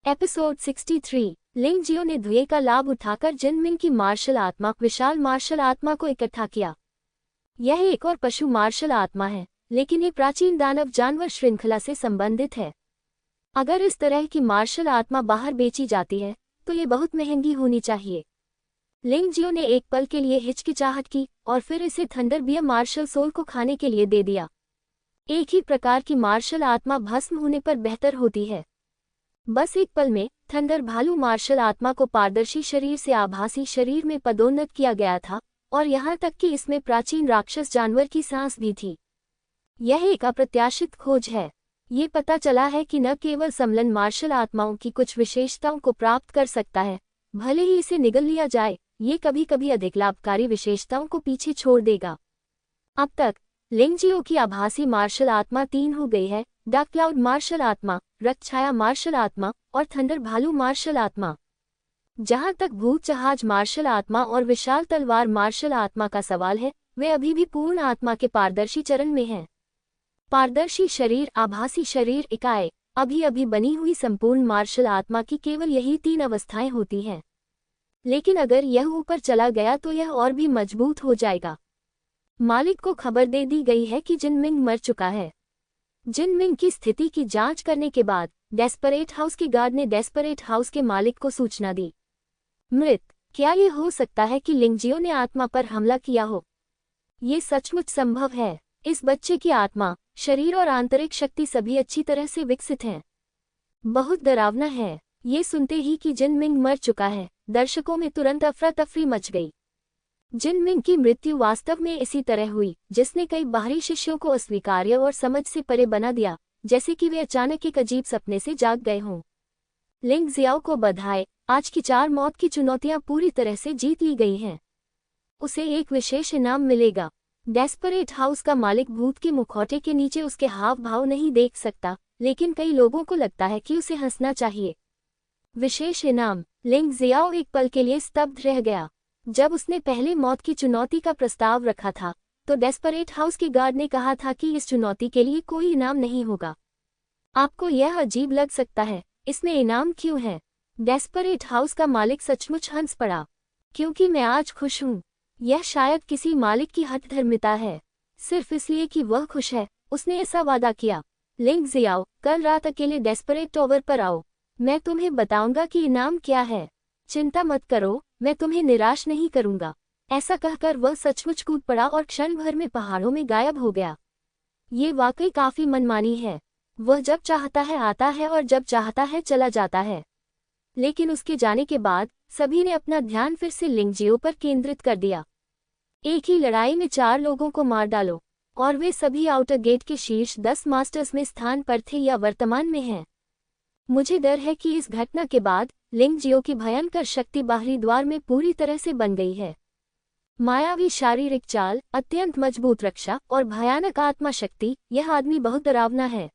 Episode 63। लिंग जियो ने धुएं का लाभ उठाकर जिनमिंग की मार्शल आत्मा विशाल मार्शल आत्मा को इकट्ठा किया। यह एक और पशु मार्शल आत्मा है, लेकिन ये प्राचीन दानव जानवर श्रृंखला से संबंधित है। अगर इस तरह की मार्शल आत्मा बाहर बेची जाती है तो ये बहुत महंगी होनी चाहिए। लिंग जियो ने एक पल के लिए हिचकिचाहट की और फिर इसे थंडर बियर मार्शल सोल को खाने के लिए दे दिया। एक ही प्रकार की मार्शल आत्मा भस्म होने पर बेहतर होती है। बस एक पल में थंडर भालू मार्शल आत्मा को पारदर्शी शरीर से आभासी शरीर में पदोन्नत किया गया था, और यहाँ तक कि इसमें प्राचीन राक्षस जानवर की सांस भी थी। यह एक अप्रत्याशित खोज है। ये पता चला है कि न केवल समलन मार्शल आत्माओं की कुछ विशेषताओं को प्राप्त कर सकता है, भले ही इसे निगल लिया जाए, ये कभी कभी अधिक लाभकारी विशेषताओं को पीछे छोड़ देगा। अब तक लिंग जियो की आभासी मार्शल आत्मा 3 हो गई है: डार्क क्लाउड मार्शल आत्मा, रक्तछाया मार्शल आत्मा और थंडर भालू मार्शल आत्मा। जहां तक भूत जहाज मार्शल आत्मा और विशाल तलवार मार्शल आत्मा का सवाल है, वे अभी भी पूर्ण आत्मा के पारदर्शी चरण में हैं। पारदर्शी शरीर, आभासी शरीर, इकाई, अभी अभी बनी हुई संपूर्ण मार्शल आत्मा की केवल यही 3 अवस्थाएं होती हैं। लेकिन अगर यह ऊपर चला गया तो यह और भी मजबूत हो जाएगा। मालिक को खबर दे दी गई है कि जिनमिंग मर चुका है। जिनमिंग की स्थिति की जांच करने के बाद डेस्परेट हाउस के गार्ड ने डेस्परेट हाउस के मालिक को सूचना दी। मृत, क्या ये हो सकता है कि लिंग जियो ने आत्मा पर हमला किया हो? ये सचमुच संभव है। इस बच्चे की आत्मा, शरीर और आंतरिक शक्ति सभी अच्छी तरह से विकसित हैं। बहुत डरावना है। ये सुनते ही कि जिनमिंग मर चुका है, दर्शकों में तुरंत अफरा तफरी मच गई। जिनमिंग की मृत्यु वास्तव में इसी तरह हुई जिसने कई बाहरी शिष्यों को अस्वीकार्य और समझ से परे बना दिया, जैसे कि वे अचानक एक अजीब सपने से जाग गए हों। लिंग जियाओ को बधाई, आज की 4 मौत की चुनौतियां पूरी तरह से जीत ली गई हैं। उसे एक विशेष इनाम मिलेगा। डेस्परेट हाउस का मालिक भूत के मुखौटे के नीचे उसके हाव भाव नहीं देख सकता, लेकिन कई लोगों को लगता है कि उसे हंसना चाहिए। विशेष इनाम। लिंग जियाओ एक पल के लिए स्तब्ध रह गया। जब उसने पहले मौत की चुनौती का प्रस्ताव रखा था तो डेस्परेट हाउस के गार्ड ने कहा था कि इस चुनौती के लिए कोई इनाम नहीं होगा। आपको यह अजीब लग सकता है, इसमें इनाम क्यों है? डेस्परेट हाउस का मालिक सचमुच हंस पड़ा। क्योंकि मैं आज खुश हूँ। यह शायद किसी मालिक की हठधर्मिता है। सिर्फ इसलिए कि वह खुश है, उसने ऐसा वादा किया। लिंग जियाओ, कल रात अकेले डेस्परेट टावर पर आओ। मैं तुम्हें बताऊंगा कि इनाम क्या है। चिंता मत करो, मैं तुम्हें निराश नहीं करूंगा। ऐसा कहकर वह सचमुच कूद पड़ा और क्षण भर में पहाड़ों में गायब हो गया। ये वाकई काफी मनमानी है। वह जब चाहता है आता है और जब चाहता है चला जाता है। लेकिन उसके जाने के बाद सभी ने अपना ध्यान फिर से लिंग जियो पर केंद्रित कर दिया। एक ही लड़ाई में 4 लोगों को मार डालो, और वे सभी आउटर गेट के शीर्ष 10 मास्टर्स में स्थान पर थे या वर्तमान में हैं। मुझे डर है कि इस घटना के बाद लिंग जियो की भयंकर शक्ति बाहरी द्वार में पूरी तरह से बन गई है। मायावी शारीरिक चाल, अत्यंत मजबूत रक्षा और भयानक आत्मा शक्ति, यह आदमी बहुत डरावना है।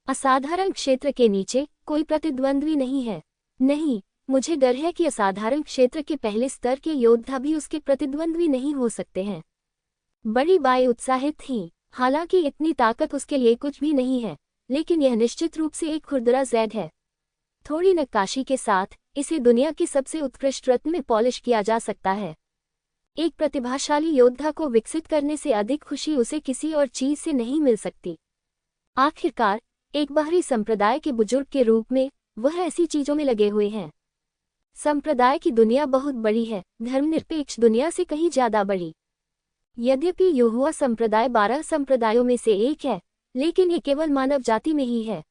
असाधारण क्षेत्र के नीचे कोई प्रतिद्वंद्वी नहीं है। नहीं, मुझे डर है कि असाधारण क्षेत्र के पहले स्तर के योद्धा भी उसके प्रतिद्वंद्वी नहीं हो सकते हैं। बड़ी बाई उत्साहित थी। हालांकि इतनी ताकत उसके लिए कुछ भी नहीं है, लेकिन यह निश्चित रूप से एक खुरदरा ज़ैड है। थोड़ी नक्काशी के साथ इसे दुनिया की सबसे उत्कृष्ट रत्न में पॉलिश किया जा सकता है। एक प्रतिभाशाली योद्धा को विकसित करने से अधिक खुशी उसे किसी और चीज से नहीं मिल सकती। आखिरकार एक बाहरी संप्रदाय के बुजुर्ग के रूप में वह ऐसी चीजों में लगे हुए हैं। संप्रदाय की दुनिया बहुत बड़ी है, धर्मनिरपेक्ष दुनिया से कहीं ज्यादा बड़ी। यद्यपि यहोवा संप्रदाय 12 संप्रदायों में से एक है, लेकिन ये केवल मानव जाति में ही है।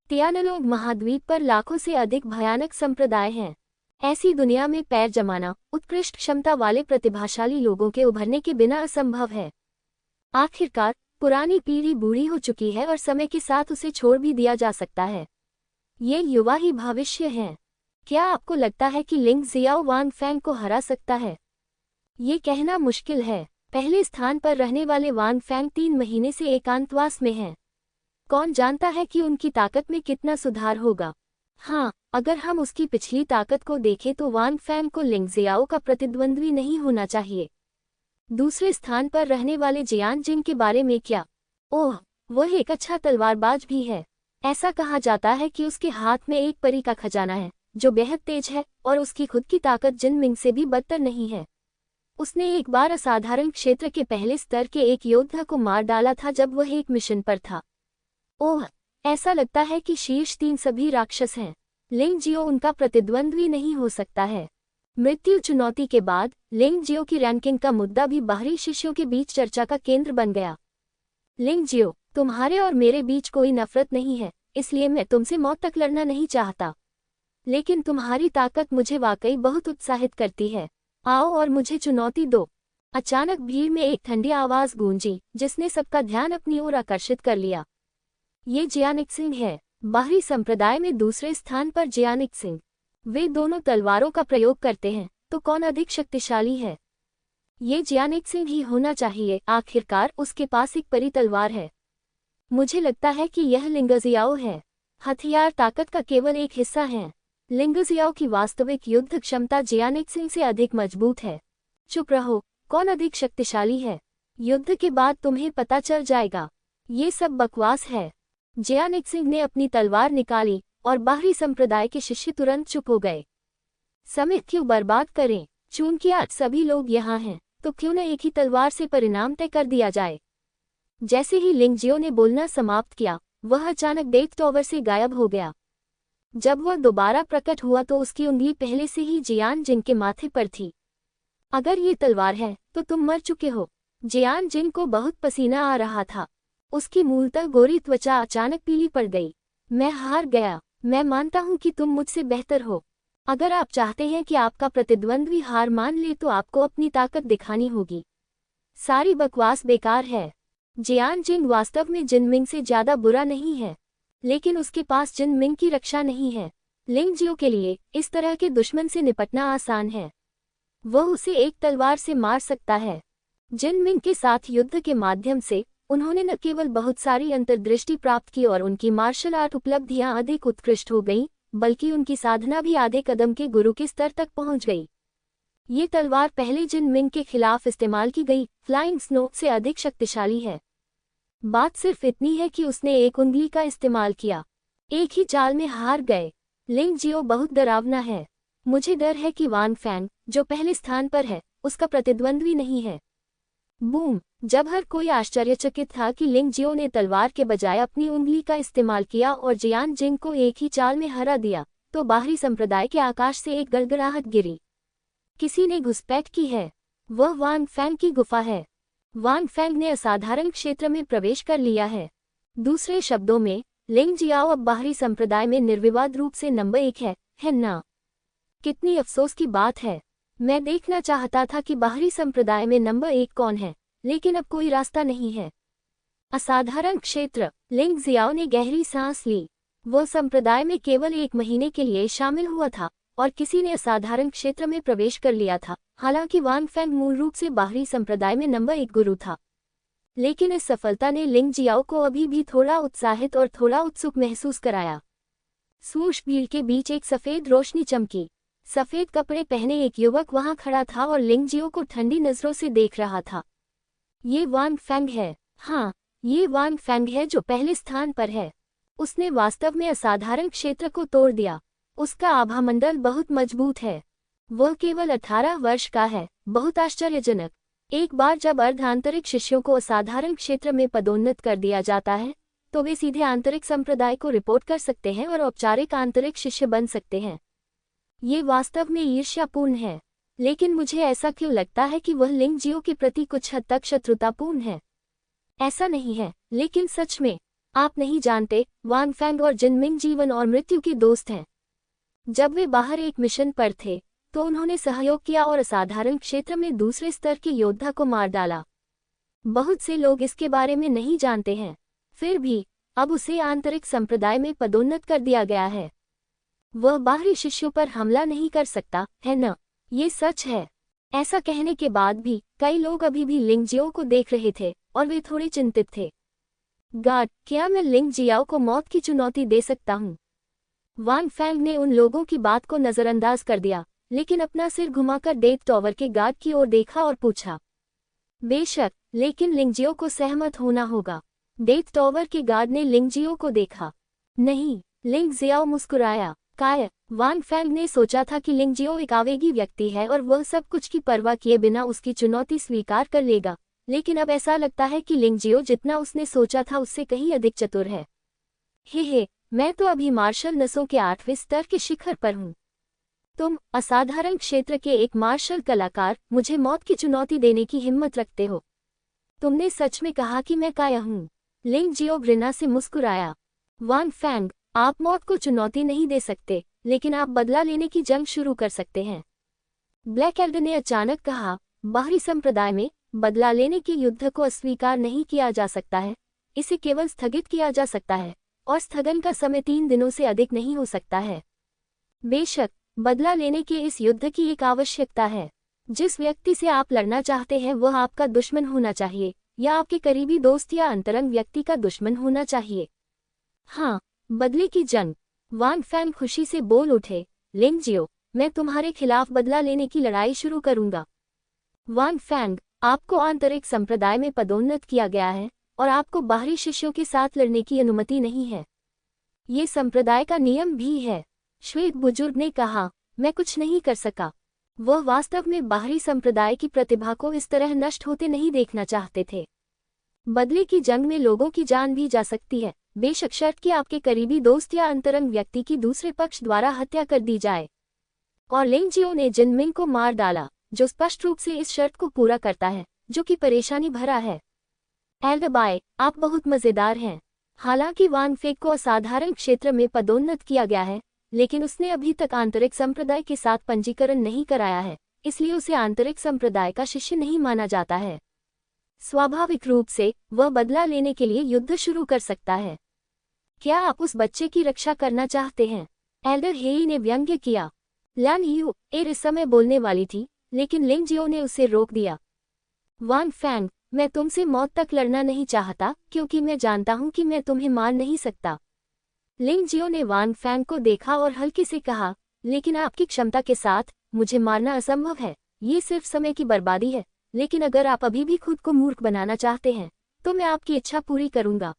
तियानलोग महाद्वीप पर लाखों से अधिक भयानक संप्रदाय हैं। ऐसी दुनिया में पैर जमाना उत्कृष्ट क्षमता वाले प्रतिभाशाली लोगों के उभरने के बिना असंभव है। आखिरकार पुरानी पीढ़ी बूढ़ी हो चुकी है और समय के साथ उसे छोड़ भी दिया जा सकता है। ये युवा ही भविष्य हैं। क्या आपको लगता है कि लिंग जियाओ वांग फैंग को हरा सकता है? ये कहना मुश्किल है। पहले स्थान पर रहने वाले वांग फैंग 3 महीने से एकांतवास में हैं। कौन जानता है कि उनकी ताकत में कितना सुधार होगा। हाँ, अगर हम उसकी पिछली ताकत को देखें तो वांग फैंग को लिंग जियाओ का प्रतिद्वंद्वी नहीं होना चाहिए। दूसरे स्थान पर रहने वाले जियान जिंग के बारे में क्या? ओह, वह एक अच्छा तलवारबाज भी है। ऐसा कहा जाता है कि उसके हाथ में एक परी का खजाना है जो बेहद तेज है और उसकी खुद की ताकत जिन मिंग से भी बदतर नहीं है। उसने एक बार असाधारण क्षेत्र के पहले स्तर के एक योद्धा को मार डाला था जब वह एक मिशन पर था। ओह, ऐसा लगता है कि शीर्ष 3 सभी राक्षस हैं। लिंग जियो उनका प्रतिद्वंद्वी नहीं हो सकता है। मृत्यु चुनौती के बाद लिंग जियो की रैंकिंग का मुद्दा भी बाहरी शिष्यों के बीच चर्चा का केंद्र बन गया। लिंग जियो, तुम्हारे और मेरे बीच कोई नफरत नहीं है, इसलिए मैं तुमसे मौत तक लड़ना नहीं चाहता। लेकिन तुम्हारी ताकत मुझे वाकई बहुत उत्साहित करती है। आओ और मुझे चुनौती दो। अचानक भीड़ में एक ठंडी आवाज गूंजी जिसने सबका ध्यान अपनी ओर आकर्षित कर लिया। ये जियानिक सिंह है। बाहरी संप्रदाय में दूसरे स्थान पर जियानिक सिंह। वे दोनों तलवारों का प्रयोग करते हैं, तो कौन अधिक शक्तिशाली है? ये जियानिक सिंह ही होना चाहिए। आखिरकार उसके पास एक परी तलवार है। मुझे लगता है कि यह लिंगजियाओ है। हथियार ताकत का केवल एक हिस्सा है। लिंगजियाओ की वास्तविक युद्ध क्षमता जियानिक सिंह से अधिक मजबूत है। चुप रहो, कौन अधिक शक्तिशाली है? युद्ध के बाद तुम्हें पता चल जाएगा। ये सब बकवास है। जियानिक सिंह ने अपनी तलवार निकाली और बाहरी संप्रदाय के शिष्य तुरंत चुप हो गए। समय क्यों बर्बाद करें? चूंकि आज सभी लोग यहाँ हैं, तो क्यों न एक ही तलवार से परिणाम तय कर दिया जाए। जैसे ही लिंग जियो ने बोलना समाप्त किया, वह अचानक डेथ टॉवर से गायब हो गया। जब वह दोबारा प्रकट हुआ तो उसकी उंगली पहले से ही जियान जिंग के माथे पर थी। अगर ये तलवार है तो तुम मर चुके हो। जियान जिंग को बहुत पसीना आ रहा था। उसकी मूलतः गोरी त्वचा अचानक पीली पड़ गई। मैं हार गया। मैं मानता हूं कि तुम मुझसे बेहतर हो। अगर आप चाहते हैं कि आपका प्रतिद्वंद्वी हार मान ले तो आपको अपनी ताकत दिखानी होगी। सारी बकवास बेकार है। जियान जिंग वास्तव में जिनमिंग से ज्यादा बुरा नहीं है, लेकिन उसके पास जिनमिंग की रक्षा नहीं है। लिंग जियो के लिए इस तरह के दुश्मन से निपटना आसान है। वह उसे एक तलवार से मार सकता है। जिनमिंग के साथ युद्ध के माध्यम से उन्होंने न केवल बहुत सारी अंतर्दृष्टि प्राप्त की और उनकी मार्शल आर्ट उपलब्धियां अधिक उत्कृष्ट हो गईं, बल्कि उनकी साधना भी आधे कदम के गुरु के स्तर तक पहुंच गई। ये तलवार पहले जिनमिंग के खिलाफ इस्तेमाल की गई फ्लाइंग स्नो से अधिक शक्तिशाली है। बात सिर्फ इतनी है कि उसने एक उंगली का इस्तेमाल किया। एक ही चाल में हार गए। लिंग जियो बहुत डरावना है। मुझे डर है कि वान फैंग, जो पहले स्थान पर है, उसका प्रतिद्वंद्वी नहीं है। बूम! जब हर कोई आश्चर्यचकित था कि लिंग जियो ने तलवार के बजाय अपनी उंगली का इस्तेमाल किया और जियान जिंग को एक ही चाल में हरा दिया, तो बाहरी संप्रदाय के आकाश से एक गड़गड़ाहट गिरी। किसी ने घुसपैठ की है। वह वान फैंग की गुफा है। वान फैंग ने असाधारण क्षेत्र में प्रवेश कर लिया है। दूसरे शब्दों में, लिंग जियाओ अब बाहरी संप्रदाय में निर्विवाद रूप से नंबर 1 है ना? कितनी अफसोस की बात है। मैं देखना चाहता था कि बाहरी संप्रदाय में नंबर 1 कौन है, लेकिन अब कोई रास्ता नहीं है। असाधारण क्षेत्र। लिंग जियाओ ने गहरी सांस ली। वह संप्रदाय में केवल 1 महीने के लिए शामिल हुआ था और किसी ने असाधारण क्षेत्र में प्रवेश कर लिया था। हालांकि वान फैंग मूल रूप से बाहरी संप्रदाय में नंबर 1 गुरु था, लेकिन इस सफलता ने लिंग जियाओ को अभी भी थोड़ा उत्साहित और थोड़ा उत्सुक महसूस कराया। सूश भीड़ के बीच एक सफेद रोशनी चमकी। सफेद कपड़े पहने एक युवक वहां खड़ा था और लिंग जियो को ठंडी नजरों से देख रहा था। ये वान फैंग है। हाँ, ये वान फैंग है जो पहले स्थान पर है। उसने वास्तव में असाधारण क्षेत्र को तोड़ दिया। उसका आभामंडल बहुत मजबूत है। वह केवल 18 वर्ष का है। बहुत आश्चर्यजनक। एक बार जब अर्ध-आंतरिक शिष्यों को असाधारण क्षेत्र में पदोन्नत कर दिया जाता है, तो वे सीधे आंतरिक संप्रदाय को रिपोर्ट कर सकते हैं और औपचारिक आंतरिक शिष्य बन सकते हैं। ये वास्तव में ईर्ष्यापूर्ण है, लेकिन मुझे ऐसा क्यों लगता है कि वह लिंग जियो के प्रति कुछ हद तक शत्रुतापूर्ण है। ऐसा नहीं है, लेकिन सच में, आप नहीं जानते, वान फैंग और जिनमिंग जीवन और मृत्यु के दोस्त हैं। जब वे बाहर एक मिशन पर थे, तो उन्होंने सहयोग किया और असाधारण क्षेत्र में दूसरे स्तर के योद्धा को मार डाला। बहुत से लोग इसके बारे में नहीं जानते हैं। फिर भी, अब उसे आंतरिक संप्रदाय में पदोन्नत कर दिया गया है। वह बाहरी शिष्यों पर हमला नहीं कर सकता, है न? ये सच है। ऐसा कहने के बाद भी, कई लोग अभी भी लिंग जियो को देख रहे थे, और वे थोड़े चिंतित थे। गॉड, क्या मैं लिंग जियाओ को मौत की चुनौती दे सकता हूँ? वान फैंग ने उन लोगों की बात को नजरअंदाज कर दिया, लेकिन अपना सिर घुमाकर डेथ टॉवर के गार्ड की ओर देखा और पूछा। बेशक, लेकिन लिंग जियो को सहमत होना होगा। डेथ टॉवर के गार्ड ने लिंग जियो को देखा। नहीं, लिंग जियाओ मुस्कुराया। काय वान फेंग ने सोचा था कि लिंग जियो एक आवेगी व्यक्ति है और वह सब कुछ की परवाह किए बिना उसकी चुनौती स्वीकार कर लेगा, लेकिन अब ऐसा लगता है कि लिंग जियो जितना उसने सोचा था उससे कहीं अधिक चतुर है। हे, मैं तो अभी मार्शल नसों के 8वें स्तर के शिखर पर हूँ। तुम असाधारण क्षेत्र के एक मार्शल कलाकार मुझे मौत की चुनौती देने की हिम्मत रखते हो। तुमने सच में कहा कि मैं काया हूँ? लिंग जियो घृणा से मुस्कुराया। वान फेंग, आप मौत को चुनौती नहीं दे सकते, लेकिन आप बदला लेने की जंग शुरू कर सकते हैं। ब्लैक एल्डर ने अचानक कहा, बाहरी संप्रदाय में बदला लेने के युद्ध को अस्वीकार नहीं किया जा सकता है, इसे केवल स्थगित किया जा सकता है, और स्थगन का समय 3 दिनों से अधिक नहीं हो सकता है। बेशक, बदला लेने के इस युद्ध की एक आवश्यकता है। जिस व्यक्ति से आप लड़ना चाहते हैं वह आपका दुश्मन होना चाहिए, या आपके करीबी दोस्त या अंतरंग व्यक्ति का दुश्मन होना चाहिए। हाँ, बदले की जंग। वान फेंग खुशी से बोल उठे, लिंग जियो, मैं तुम्हारे खिलाफ बदला लेने की लड़ाई शुरू करूंगा। वान फेंग, आपको आंतरिक संप्रदाय में पदोन्नत किया गया है और आपको बाहरी शिष्यों के साथ लड़ने की अनुमति नहीं है। ये संप्रदाय का नियम भी है। श्वेत बुजुर्ग ने कहा, मैं कुछ नहीं कर सका। वह वास्तव में बाहरी संप्रदाय की प्रतिभा को इस तरह नष्ट होते नहीं देखना चाहते थे। बदले की जंग में लोगों की जान भी जा सकती है, बेशक शर्त कि आपके करीबी दोस्त या अंतरंग व्यक्ति की दूसरे पक्ष द्वारा हत्या कर दी जाए। और लिंग जियो ने जिनमिंग को मार डाला, जो स्पष्ट रूप से इस शर्त को पूरा करता है, जो कि परेशानी भरा है। एल्डर बाय, आप बहुत मजेदार हैं। हालांकि वान फेंग को असाधारण क्षेत्र में पदोन्नत किया गया है, लेकिन उसने अभी तक आंतरिक संप्रदाय के साथ पंजीकरण नहीं कराया है, इसलिए उसे आंतरिक संप्रदाय का शिष्य नहीं माना जाता है। स्वाभाविक रूप से वह बदला लेने के लिए युद्ध शुरू कर सकता है। क्या आप उस बच्चे की रक्षा करना चाहते हैं? एल्डर हेई ने व्यंग्य किया। लैन यू एर इस समय बोलने वाली थी, लेकिन लिंग जियो ने उसे रोक दिया। वान फेंग, मैं तुमसे मौत तक लड़ना नहीं चाहता, क्योंकि मैं जानता हूं कि मैं तुम्हें मार नहीं सकता। लिंग जियो ने वान फेंग को देखा और हल्के से कहा, लेकिन आपकी क्षमता के साथ मुझे मारना असंभव है, ये सिर्फ समय की बर्बादी है, लेकिन अगर आप अभी भी खुद को मूर्ख बनाना चाहते हैं, तो मैं आपकी इच्छा पूरी करूंगा।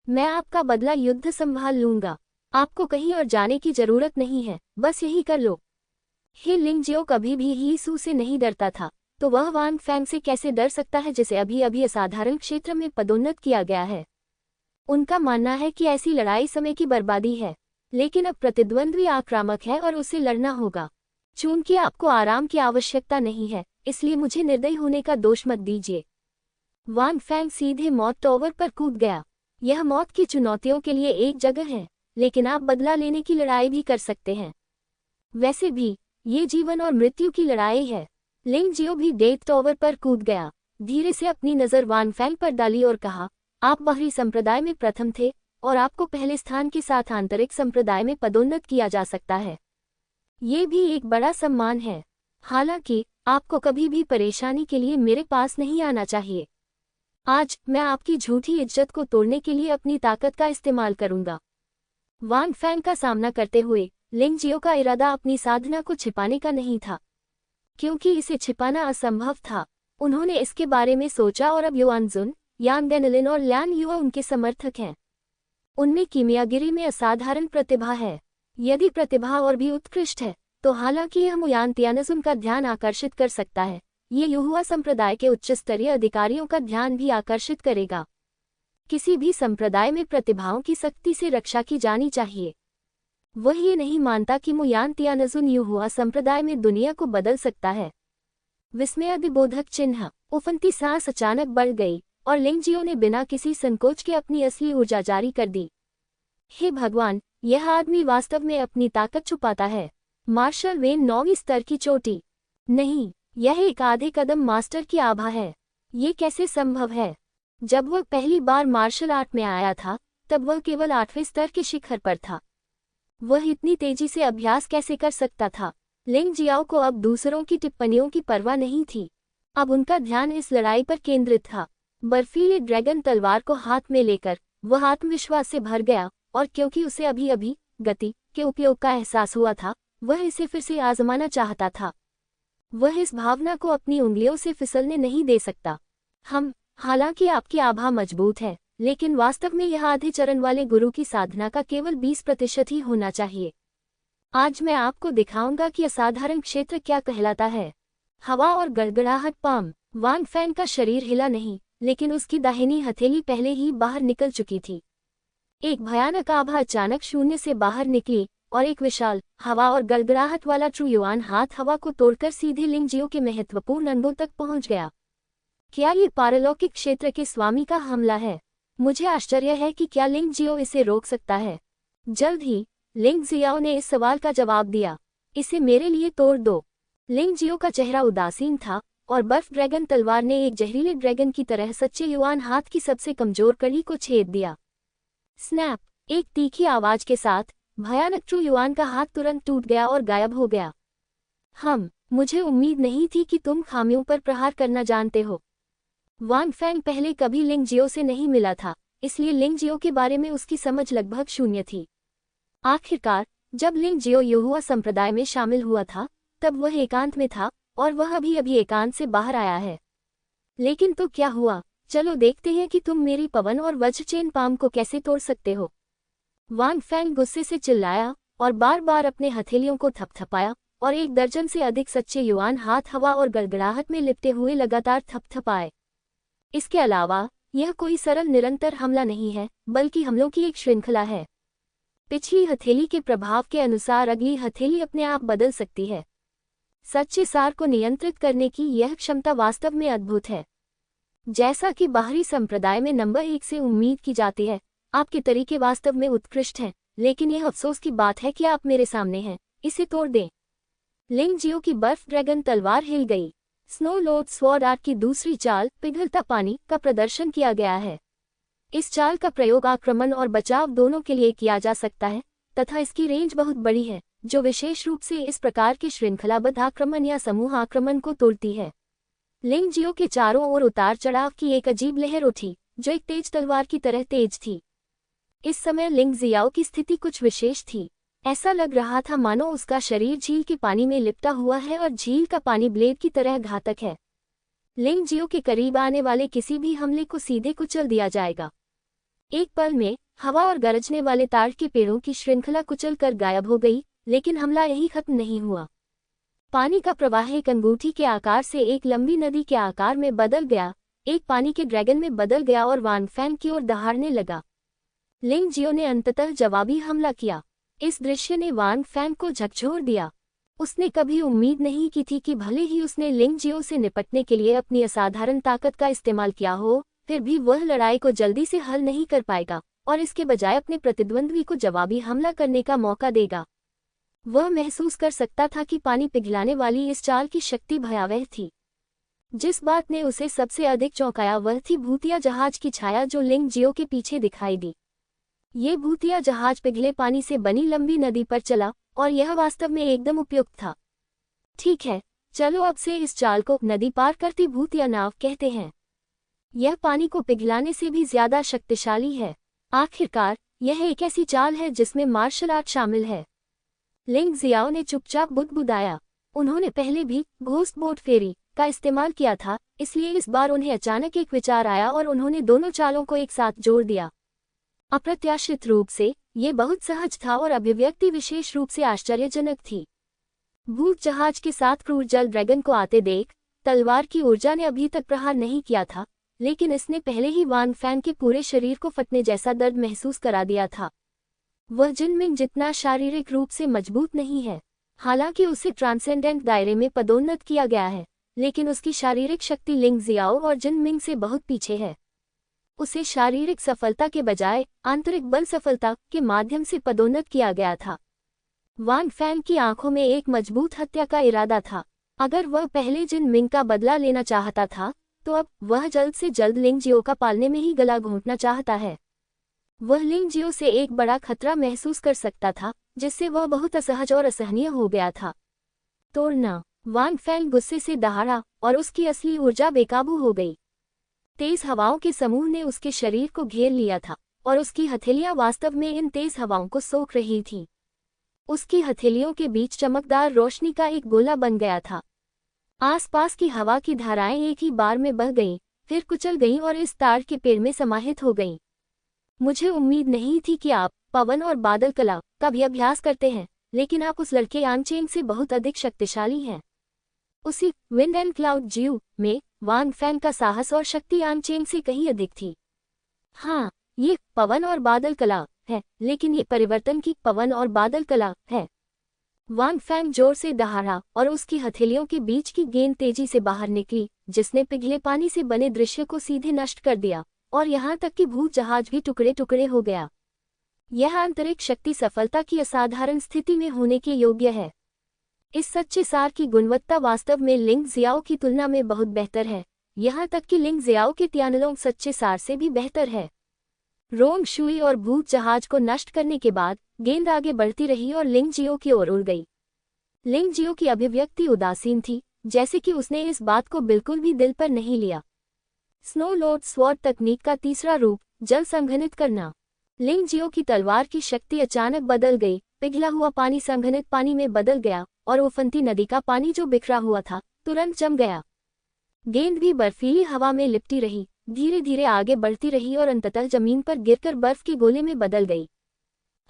मैं आपका बदला युद्ध संभाल लूंगा। आपको कहीं और जाने की जरूरत नहीं है, बस यही कर लो। हे लिंग जियो कभी भी यीशु से नहीं डरता था, तो वह वान फेंग से कैसे डर सकता है जिसे अभी अभी असाधारण क्षेत्र में पदोन्नत किया गया है। उनका मानना है कि ऐसी लड़ाई समय की बर्बादी है, लेकिन अब प्रतिद्वंद्वी आक्रामक है और उसे लड़ना होगा। चूंकि आपको आराम की आवश्यकता नहीं है, इसलिए मुझे निर्दयी होने का दोष मत दीजिए। वान फेंग सीधे मौत टॉवर पर कूद गया। यह मौत की चुनौतियों के लिए एक जगह है, लेकिन आप बदला लेने की लड़ाई भी कर सकते हैं। वैसे भी, ये जीवन और मृत्यु की लड़ाई है। लिंग जियो भी डेथ टॉवर पर कूद गया, धीरे से अपनी नज़र वान फेंग पर डाली और कहा, आप बाहरी संप्रदाय में प्रथम थे, और आपको पहले स्थान के साथ आंतरिक संप्रदाय में पदोन्नत किया जा सकता है। ये भी एक बड़ा सम्मान है। हालांकि, आपको कभी भी परेशानी के लिए मेरे पास नहीं आना चाहिए। आज मैं आपकी झूठी इज्जत को तोड़ने के लिए अपनी ताकत का इस्तेमाल करूंगा। वान फेंग का सामना करते हुए लिंग जियो का इरादा अपनी साधना को छिपाने का नहीं था, क्योंकि इसे छिपाना असंभव था। उन्होंने इसके बारे में सोचा और अब युआन जुन, यान डेनलिन और लैन युआ उनके समर्थक हैं। उनमें कीमियागिरी में असाधारण प्रतिभा है। यदि प्रतिभा और भी उत्कृष्ट है, तो हालांकि यह मुयान तियानजुन का ध्यान आकर्षित कर सकता है, ये युहुआ संप्रदाय के उच्च स्तरीय अधिकारियों का ध्यान भी आकर्षित करेगा। किसी भी संप्रदाय में प्रतिभाओं की सख्ती से रक्षा की जानी चाहिए। वह ये नहीं मानता कि मुयान तियानजुन युहुआ संप्रदाय में दुनिया को बदल सकता है। विस्मयादिबोधक चिन्ह। उफनती सांस अचानक बढ़ गई और लिंग जियो ने बिना किसी संकोच के अपनी असली ऊर्जा जारी कर दी। हे भगवान, यह आदमी वास्तव में अपनी ताकत छुपाता है। मार्शल वेन 9वीं स्तर की चोटी। नहीं, यह एक आधे कदम मास्टर की आभा है। ये कैसे संभव है? जब वह पहली बार मार्शल आर्ट में आया था, तब वह केवल 8वें स्तर के शिखर पर था। वह इतनी तेजी से अभ्यास कैसे कर सकता था? लिंग जियाओ को अब दूसरों की टिप्पणियों की परवाह नहीं थी। अब उनका ध्यान इस लड़ाई पर केंद्रित था। बर्फीले ड्रैगन तलवार को हाथ में लेकर वह आत्मविश्वास से भर गया, और क्योंकि उसे अभी अभी गति के उपयोग का एहसास हुआ था, वह इसे फिर से आजमाना चाहता था। वह इस भावना को अपनी उंगलियों से फिसलने नहीं दे सकता। हालांकि आपकी आभा मजबूत है, लेकिन वास्तव में यह आधे चरण वाले गुरु की साधना का केवल 20% ही होना चाहिए। आज मैं आपको दिखाऊंगा कि असाधारण क्षेत्र क्या कहलाता है। हवा और गड़गड़ाहट। पाम वांग फैंग का शरीर हिला नहीं, लेकिन उसकी दाहिनी हथेली पहले ही बाहर निकल चुकी थी। एक भयानक आभा अचानक शून्य से बाहर निकली और एक विशाल हवा और गड़गड़ाहट वाला ट्रू युआन हाथ हवा को तोड़कर सीधे लिंगजियो के महत्वपूर्ण अंगों तक पहुंच गया। क्या ये पारलौकिक क्षेत्र के स्वामी का हमला है? मुझे आश्चर्य है कि क्या लिंगजियो इसे रोक सकता है। जल्द ही लिंगजियाओ ने इस सवाल का जवाब दिया, इसे मेरे लिए तोड़ दो। लिंगजियो का चेहरा उदासीन था और बर्फ ड्रैगन तलवार ने एक जहरीले ड्रैगन की तरह सच्चे युआन हाथ की सबसे कमजोर कड़ी को छेद दिया। स्नैप! एक तीखी आवाज के साथ भयानक ट्रू युआन का हाथ तुरंत टूट गया और गायब हो गया। मुझे उम्मीद नहीं थी कि तुम खामियों पर प्रहार करना जानते हो। वांग फैंग पहले कभी लिंगजियो से नहीं मिला था, इसलिए लिंगजियो के बारे में उसकी समझ लगभग शून्य थी। आखिरकार जब लिंगजियो युहुआ संप्रदाय में शामिल हुआ था, तब वह एकांत में था और वह अभी एकांत से बाहर आया है। लेकिन तो क्या हुआ? चलो देखते हैं कि तुम मेरी पवन और वज्र चेन पाम को कैसे तोड़ सकते हो। वांग फैंग गुस्से से चिल्लाया और बार बार अपने हथेलियों को थपथपाया और 1 दर्जन से अधिक सच्चे युआन हाथ हवा और गड़गड़ाहट में लिपटे हुए लगातार थपथपाए। इसके अलावा यह कोई सरल निरंतर हमला नहीं है, बल्कि हमलों की एक श्रृंखला है। पिछली हथेली के प्रभाव के अनुसार अगली हथेली अपने आप बदल सकती है। सच्चे सार को नियंत्रित करने की यह क्षमता वास्तव में अद्भुत है। जैसा कि बाहरी संप्रदाय में नंबर 1 से उम्मीद की जाती है, आपके तरीके वास्तव में उत्कृष्ट हैं, लेकिन यह अफसोस की बात है कि आप मेरे सामने हैं। इसे तोड़ दें। लिंगजियो की बर्फ ड्रैगन तलवार हिल गई। स्नो लोड स्वॉर्ड आर्ट की दूसरी चाल पिघलता पानी का प्रदर्शन किया गया है। इस चाल का प्रयोग आक्रमण और बचाव दोनों के लिए किया जा सकता है तथा इसकी रेंज बहुत बड़ी है, जो विशेष रूप से इस प्रकार के श्रृंखलाबद्ध आक्रमण या समूह आक्रमण को तोड़ती है। लिंगजियो के चारों ओर उतार चढ़ाव की एक अजीब लहर उठी, जो एक तेज तलवार की तरह तेज थी। इस समय लिंगजियाओ की स्थिति कुछ विशेष थी। ऐसा लग रहा था मानो उसका शरीर झील के पानी में लिपटा हुआ है और झील का पानी ब्लेड की तरह घातक है। लिंगजियो के करीब आने वाले किसी भी हमले को सीधे कुचल दिया जाएगा। एक पल में हवा और गरजने वाले ताड़ के पेड़ों की श्रृंखला कुचल कर गायब हो गई, लेकिन हमला यही खत्म नहीं हुआ। पानी का प्रवाह एक अंगूठी के आकार से एक लंबी नदी के आकार में बदल गया, एक पानी के ड्रैगन में बदल गया और वांग फैंग की ओर दहाड़ने लगा। लिंगजियो ने अंततः जवाबी हमला किया। इस दृश्य ने वांग फैंग को झकझोर दिया। उसने कभी उम्मीद नहीं की थी कि भले ही उसने लिंगजियो से निपटने के लिए अपनी असाधारण ताकत का इस्तेमाल किया हो, फिर भी वह लड़ाई को जल्दी से हल नहीं कर पाएगा और इसके बजाय अपने प्रतिद्वंद्वी को जवाबी हमला करने का मौका देगा। वह महसूस कर सकता था कि पानी पिघलाने वाली इस चाल की शक्ति भयावह थी। जिस बात ने उसे सबसे अधिक चौंकाया वह थी भूतिया जहाज की छाया जो लिंगजियो के पीछे दिखाई दी। ये भूतिया जहाज पिघले पानी से बनी लंबी नदी पर चला और यह वास्तव में एकदम उपयुक्त था। ठीक है, चलो अब से इस चाल को नदी पार करती भूतिया नाव कहते हैं। यह पानी को पिघलाने से भी ज्यादा शक्तिशाली है। आखिरकार यह एक ऐसी चाल है जिसमें मार्शल आर्ट शामिल है। लिंगजियाओ ने चुपचाप बुदबुदाया। उन्होंने पहले भी घोस्ट बोट फेरी का इस्तेमाल किया था, इसलिए इस बार उन्हें अचानक एक विचार आया और उन्होंने दोनों चालों को एक साथ जोड़ दिया। अप्रत्याशित रूप से ये बहुत सहज था और अभिव्यक्ति विशेष रूप से आश्चर्यजनक थी। भूत जहाज के साथ क्रूर जल ड्रैगन को आते देख तलवार की ऊर्जा ने अभी तक प्रहार नहीं किया था, लेकिन इसने पहले ही वांग फैंग के पूरे शरीर को फटने जैसा दर्द महसूस करा दिया था। वह जिनमिंग जितना शारीरिक रूप से मजबूत नहीं है। हालांकि उसे ट्रांसेंडेंट दायरे में पदोन्नत किया गया है, लेकिन उसकी शारीरिक शक्ति लिंगजियाओ और जिनमिंग से बहुत पीछे है। उसे शारीरिक सफलता के बजाय आंतरिक बल सफलता के माध्यम से पदोन्नत किया गया था। वांग फैंग की आंखों में एक मजबूत हत्या का इरादा था। अगर वह पहले जिनमिंग का बदला लेना चाहता था, तो अब वह जल्द से जल्द लिंगजियो का पालने में ही गला घोंटना चाहता है। वह लिंगजियो से एक बड़ा खतरा महसूस कर सकता था, जिससे वह बहुत असहज और असहनीय हो गया था। तोड़ना! वांग फैंग गुस्से से दहाड़ा और उसकी असली ऊर्जा बेकाबू हो गई। तेज हवाओं के समूह ने उसके शरीर को घेर लिया था और उसकी हथेलियां वास्तव में इन तेज हवाओं को सोख रही थीं। उसकी हथेलियों के बीच चमकदार रोशनी का एक गोला बन गया था। आसपास की हवा की धाराएं एक ही बार में बह गईं, फिर कुचल गईं और इस ताड़ के पेड़ में समाहित हो गईं। मुझे उम्मीद नहीं थी कि आप पवन और बादल कला का भी अभ्यास करते हैं, लेकिन आप उस लड़के यांगचेंग से बहुत अधिक शक्तिशाली हैं। उसी विंड एंड क्लाउड जीव में वांग फैंग का साहस और शक्ति यांगचेंग से कहीं अधिक थी। हाँ, ये पवन और बादल कला है, लेकिन ये परिवर्तन की पवन और बादल कला है। वांग फैंग जोर से दहाड़ा और उसकी हथेलियों के बीच की गेंद तेजी से बाहर निकली, जिसने पिघले पानी से बने दृश्य को सीधे नष्ट कर दिया, और यहाँ तक कि भूत जहाज भी टुकड़े टुकड़े हो गया। यह आंतरिक शक्ति सफलता की असाधारण स्थिति में होने के योग्य है। इस सच्चे सार की गुणवत्ता वास्तव में लिंग जियाओ की तुलना में बहुत बेहतर है, यहाँ तक कि लिंग जियाओ के तियानलोंग सच्चे सार से भी बेहतर है। रोंग शुई और भूत जहाज को नष्ट करने के बाद गेंद आगे बढ़ती रही और लिंग जियो की ओर उड़ गई। लिंग जियो की अभिव्यक्ति उदासीन थी, जैसे कि उसने इस बात को बिल्कुल भी दिल पर नहीं लिया। स्नो लॉर्ड स्वॉर्ड तकनीक का तीसरा रूप, जल संघनित करना। लिंग जियो की तलवार की शक्ति अचानक बदल गई, पिघला हुआ पानी संघनित पानी में बदल गया और उफनती नदी का पानी जो बिखरा हुआ था तुरंत जम गया। गेंद भी बर्फीली हवा में लिपटी रही, धीरे धीरे आगे बढ़ती रही और अंततः जमीन पर गिरकर बर्फ के गोले में बदल गई।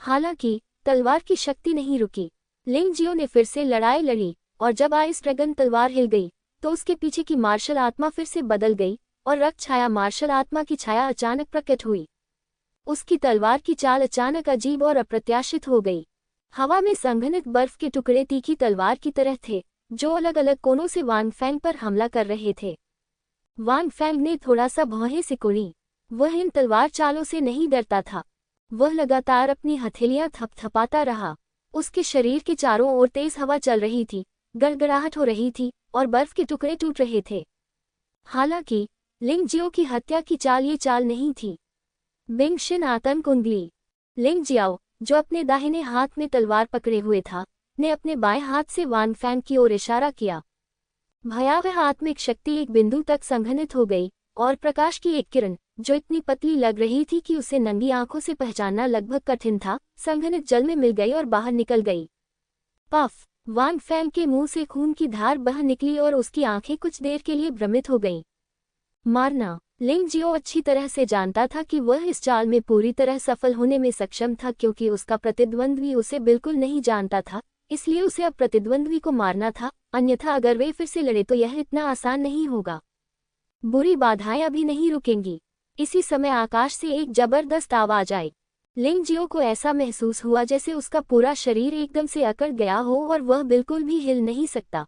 हालांकि तलवार की शक्ति नहीं रुकी। लिंग जियो ने फिर से लड़ाई लड़ी, और जब आइस ड्रैगन तलवार हिल गई तो उसके पीछे की मार्शल आत्मा फिर से बदल गई और रक्त छाया मार्शल आत्मा की छाया अचानक प्रकट हुई। उसकी तलवार की चाल अचानक अजीब और अप्रत्याशित हो गई। हवा में संघनित बर्फ के टुकड़े तीखी तलवार की तरह थे, जो अलग अलग कोनों से वांग फैंग पर हमला कर रहे थे। वांग फैंग ने थोड़ा सा भौहें सिकुड़ी। वह इन तलवार चालों से नहीं डरता था। वह लगातार अपनी हथेलियां थपथपाता रहा। उसके शरीर के चारों ओर तेज हवा चल रही थी, गड़गड़ाहट हो रही थी और बर्फ के टुकड़े टूट रहे थे। हालांकि लिंग जियो की हत्या की चाल ये चाल नहीं थी। बिंग शिन आतंक उंगली। लिंग जियाओ, जो अपने दाहिने हाथ में तलवार पकड़े हुए था, ने अपने बाएं हाथ से वांग फैंग की ओर इशारा किया। भयावह आत्मिक शक्ति एक बिंदु तक संघनित हो गई और प्रकाश की एक किरण, जो इतनी पतली लग रही थी कि उसे नंगी आंखों से पहचानना लगभग कठिन था, संघनित जल में मिल गई और बाहर निकल गई। पफ! वांग फैंग के मुंह से खून की धार बह निकली और उसकी आंखें कुछ देर के लिए भ्रमित हो गईं। मारना। लिंग जियो अच्छी तरह से जानता था कि वह इस चाल में पूरी तरह सफल होने में सक्षम था, क्योंकि उसका प्रतिद्वंद्वी उसे बिल्कुल नहीं जानता था, इसलिए उसे अब प्रतिद्वंद्वी को मारना था, अन्यथा अगर वे फिर से लड़े तो यह इतना आसान नहीं होगा। बुरी बाधाएं अभी नहीं रुकेंगी। इसी समय आकाश से एक जबरदस्त आवाज आई। लिंग जियो को ऐसा महसूस हुआ जैसे उसका पूरा शरीर एकदम से अकड़ गया हो और वह बिल्कुल भी हिल नहीं सकता।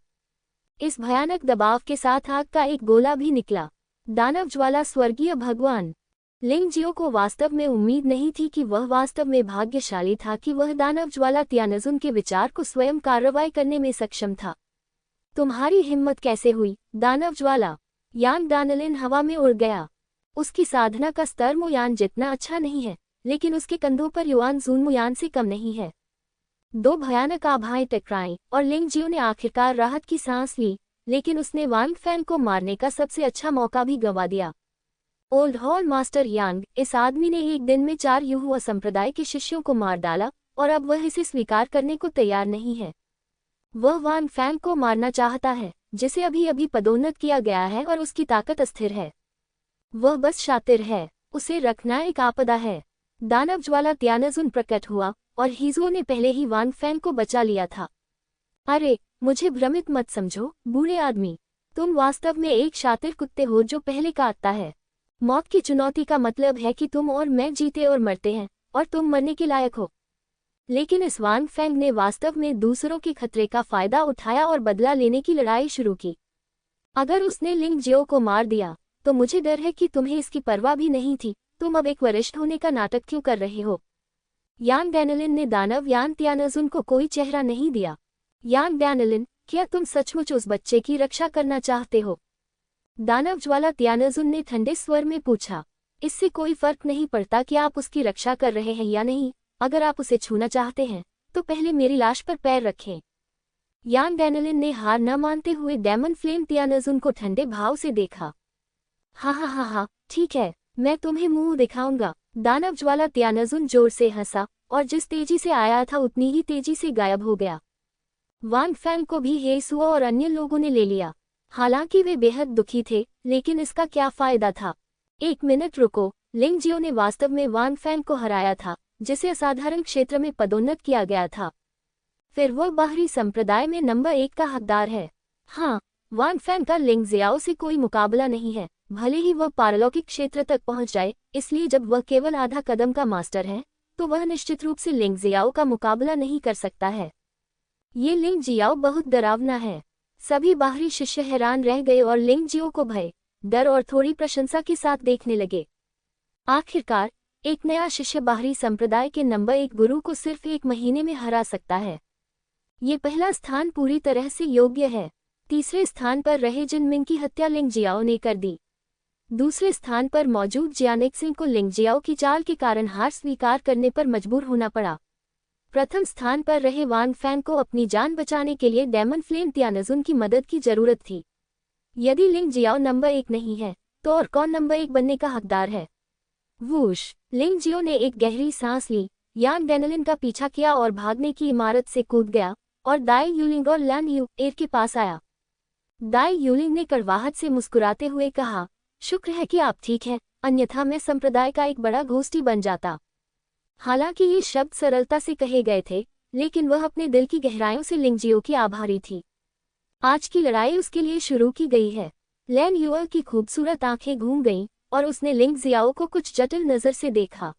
इस भयानक दबाव के साथ आग का एक गोला भी निकला। दानव ज्वाला स्वर्गीय भगवान। लिंग जियो को वास्तव में उम्मीद नहीं थी कि वह वास्तव में भाग्यशाली था कि वह दानव ज्वाला तियानजुन के विचार को स्वयं कार्रवाई करने में सक्षम था। तुम्हारी हिम्मत कैसे हुई, दानव ज्वाला? यांग दानलिन हवा में उड़ गया। उसकी साधना का स्तर मुयान जितना अच्छा नहीं है, लेकिन उसके कंधों पर युआन जून मुयान से कम नहीं है। दो भयानक आभाएं टकराईं और लिंग जियो ने आखिरकार राहत की सांस ली, लेकिन उसने वांग फैंग को मारने का सबसे अच्छा मौका भी गंवा दिया। ओल्ड हॉल मास्टर यांग, इस आदमी ने एक दिन में 4 युहुआ संप्रदाय के शिष्यों को मार डाला और अब वह इसे स्वीकार करने को तैयार नहीं है। वह वांग फैंग को मारना चाहता है, जिसे अभी अभी पदोन्नत किया गया है और उसकी ताकत अस्थिर है। वह बस शातिर है, उसे रखना एक आपदा है। दानव ज्वाला तियानजुन प्रकट हुआ और हीजुओ ने पहले ही वांग फैंग को बचा लिया था। अरे, मुझे भ्रमित मत समझो, बूढ़े आदमी। तुम वास्तव में एक शातिर कुत्ते हो जो पहले काटता है। मौत की चुनौती का मतलब है कि तुम और मैं जीते और मरते हैं, और तुम मरने के लायक हो। लेकिन इस वांग फैंग ने वास्तव में दूसरों के खतरे का फायदा उठाया और बदला लेने की लड़ाई शुरू की। अगर उसने लिंग जियो को मार दिया, तो मुझे डर है कि तुम्हें इसकी परवाह भी नहीं थी। तुम अब एक वरिष्ठ होने का नाटक क्यों कर रहे हो? यांग डैनलिन ने दानव यान तियानजुन को कोई चेहरा नहीं दिया। यांग डैनलिन, क्या तुम सचमुच उस बच्चे की रक्षा करना चाहते हो? दानव ज्वाला तियानजुन ने ठंडे स्वर में पूछा। इससे कोई फर्क नहीं पड़ता कि आप उसकी रक्षा कर रहे हैं या नहीं। अगर आप उसे छूना चाहते हैं, तो पहले मेरी लाश पर पैर रखें। यांग डैनलिन ने हार न मानते हुए डेमन फ्लेम तियानजुन को ठंडे भाव से देखा। हा, ठीक है, मैं तुम्हें मुंह दिखाऊंगा। दानव ज्वाला तियानजुन जोर से हंसा और जिस तेजी से आया था उतनी ही तेजी से गायब हो गया। वांग फैंग को भी हेसुओ और अन्य लोगों ने ले लिया। हालांकि वे बेहद दुखी थे, लेकिन इसका क्या फायदा था? 1 मिनट रुको, लिंग जियो ने वास्तव में वान फैन को हराया था, जिसे असाधारण क्षेत्र में पदोन्नत किया गया था। फिर वह बाहरी संप्रदाय में नंबर 1 का हकदार है। हाँ, वान फैन का लिंग जियाओ से कोई मुकाबला नहीं है, भले ही वह पारलौकिक क्षेत्र तक पहुंच जाए। इसलिए जब वह केवल आधा कदम का मास्टर है, तो वह निश्चित रूप से लिंग जियाओ का मुकाबला नहीं कर सकता है। ये लिंग जियाओ बहुत डरावना है। सभी बाहरी शिष्य हैरान रह गए और लिंग जियो को भय, डर और थोड़ी प्रशंसा के साथ देखने लगे। आखिरकार एक नया शिष्य बाहरी संप्रदाय के नंबर 1 गुरु को सिर्फ 1 महीने में हरा सकता है। ये पहला स्थान पूरी तरह से योग्य है। तीसरे स्थान पर रहे जिनमिंग की हत्या लिंग जियाओ ने कर दी। दूसरे स्थान पर मौजूद जियानेक्सिंग को लिंग जियाओ की चाल के कारण हार स्वीकार करने पर मजबूर होना पड़ा। प्रथम स्थान पर रहे वान फैन को अपनी जान बचाने के लिए डेमन फ्लेम तियानजुन की मदद की जरूरत थी। यदि लिंग जियाओ नंबर 1 नहीं है, तो और कौन नंबर 1 बनने का हकदार है? वूश! लिंग जियो ने एक गहरी सांस ली, यांग डेनलिन का पीछा किया और भागने की इमारत से कूद गया और दाई यूलिंग और लैन यू एर के पास आया। दाई यूलिंग ने कड़वाहट से मुस्कुराते हुए कहा, शुक्र है कि आप ठीक हैं, अन्यथा मैं संप्रदाय का एक बड़ा घोस्टी बन जाता। हालांकि ये शब्द सरलता से कहे गए थे, लेकिन वह अपने दिल की गहराइयों से लिंग जियो की आभारी थी। आज की लड़ाई उसके लिए शुरू की गई है। लैन यूअर की खूबसूरत आंखें घूम गईं और उसने लिंग जियाओ को कुछ जटिल नजर से देखा।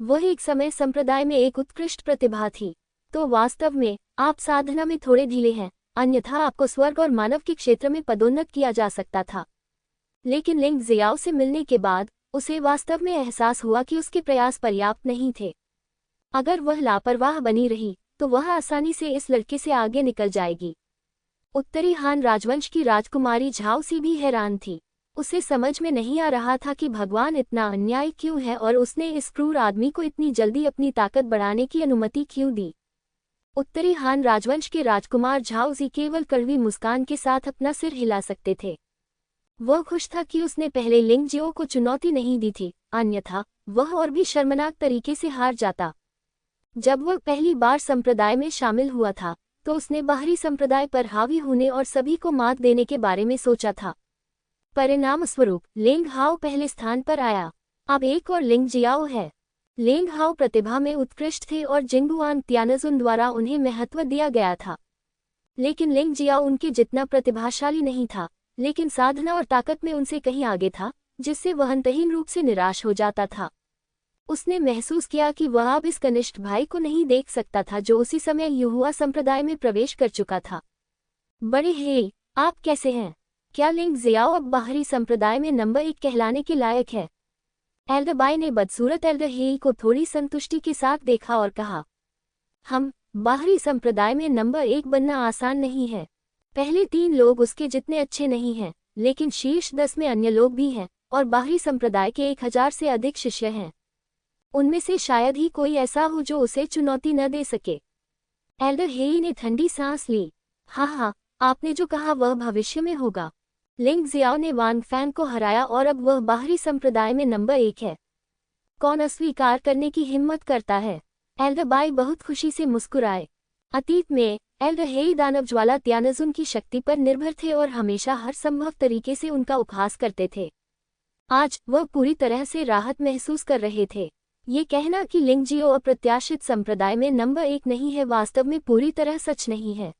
वह एक समय संप्रदाय में एक उत्कृष्ट प्रतिभा थी। तो वास्तव में आप साधना में थोड़े ढीले हैं, अन्यथा आपको स्वर्ग और मानव के क्षेत्र में पदोन्नत किया जा सकता था। लेकिन लिंग जियाओ से मिलने के बाद उसे वास्तव में एहसास हुआ कि उसके प्रयास पर्याप्त नहीं थे। अगर वह लापरवाह बनी रही, तो वह आसानी से इस लड़के से आगे निकल जाएगी। उत्तरी हान राजवंश की राजकुमारी झाओ सी भी हैरान थी। उसे समझ में नहीं आ रहा था कि भगवान इतना अन्याय क्यों है और उसने इस क्रूर आदमी को इतनी जल्दी अपनी ताकत बढ़ाने की अनुमति क्यों दी। उत्तरी हान राजवंश के राजकुमार झाओ जी केवल कड़वी मुस्कान के साथ अपना सिर हिला सकते थे। वह खुश था कि उसने पहले लिंग जियो को चुनौती नहीं दी थी, अन्यथा वह और भी शर्मनाक तरीके से हार जाता। जब वह पहली बार संप्रदाय में शामिल हुआ था, तो उसने बाहरी संप्रदाय पर हावी होने और सभी को मात देने के बारे में सोचा था। परिणाम स्वरूप लिंग हाओ पहले स्थान पर आया। अब एक और लिंग जियाओ है। लिंग हाओ प्रतिभा में उत्कृष्ट थे और जिंगुआन तियानजुन द्वारा उन्हें महत्व दिया गया था। लेकिन लिंग जियाओ उनके जितना प्रतिभाशाली नहीं था, लेकिन साधना और ताकत में उनसे कहीं आगे था, जिससे वह अंतहीन रूप से निराश हो जाता था। उसने महसूस किया कि वह अब इस कनिष्ठ भाई को नहीं देख सकता था जो उसी समय युहुआ संप्रदाय में प्रवेश कर चुका था। बड़े हे, आप कैसे हैं? क्या लिंग जियाओ अब बाहरी संप्रदाय में नंबर 1 कहलाने के लायक है? एल्डर बाई ने बदसूरत एल्डर हेई को थोड़ी संतुष्टि के साथ देखा और कहा, हम बाहरी संप्रदाय में नंबर 1 बनना आसान नहीं है। पहले 3 लोग उसके जितने अच्छे नहीं हैं, लेकिन शीर्ष 10 में अन्य लोग भी हैं और बाहरी संप्रदाय के 1000 से अधिक शिष्य हैं। उनमें से शायद ही कोई ऐसा हो जो उसे चुनौती न दे सके। एल्डर हेई ने ठंडी सांस ली। हाँ, आपने जो कहा वह भविष्य में होगा। लिंग जियाओ ने वान फैन को हराया और अब वह बाहरी संप्रदाय में नंबर 1 है। कौन अस्वीकार करने की हिम्मत करता है? एल्डर बाई बहुत खुशी से मुस्कुराए। अतीत में एल्डर हेई दानव ज्वाला तियानजुन की शक्ति पर निर्भर थे और हमेशा हर संभव तरीके से उनका उपहास करते थे। आज वह पूरी तरह से राहत महसूस कर रहे थे। ये कहना कि लिंग जियो अप्रत्याशित संप्रदाय में नंबर 1 नहीं है वास्तव में पूरी तरह सच नहीं है।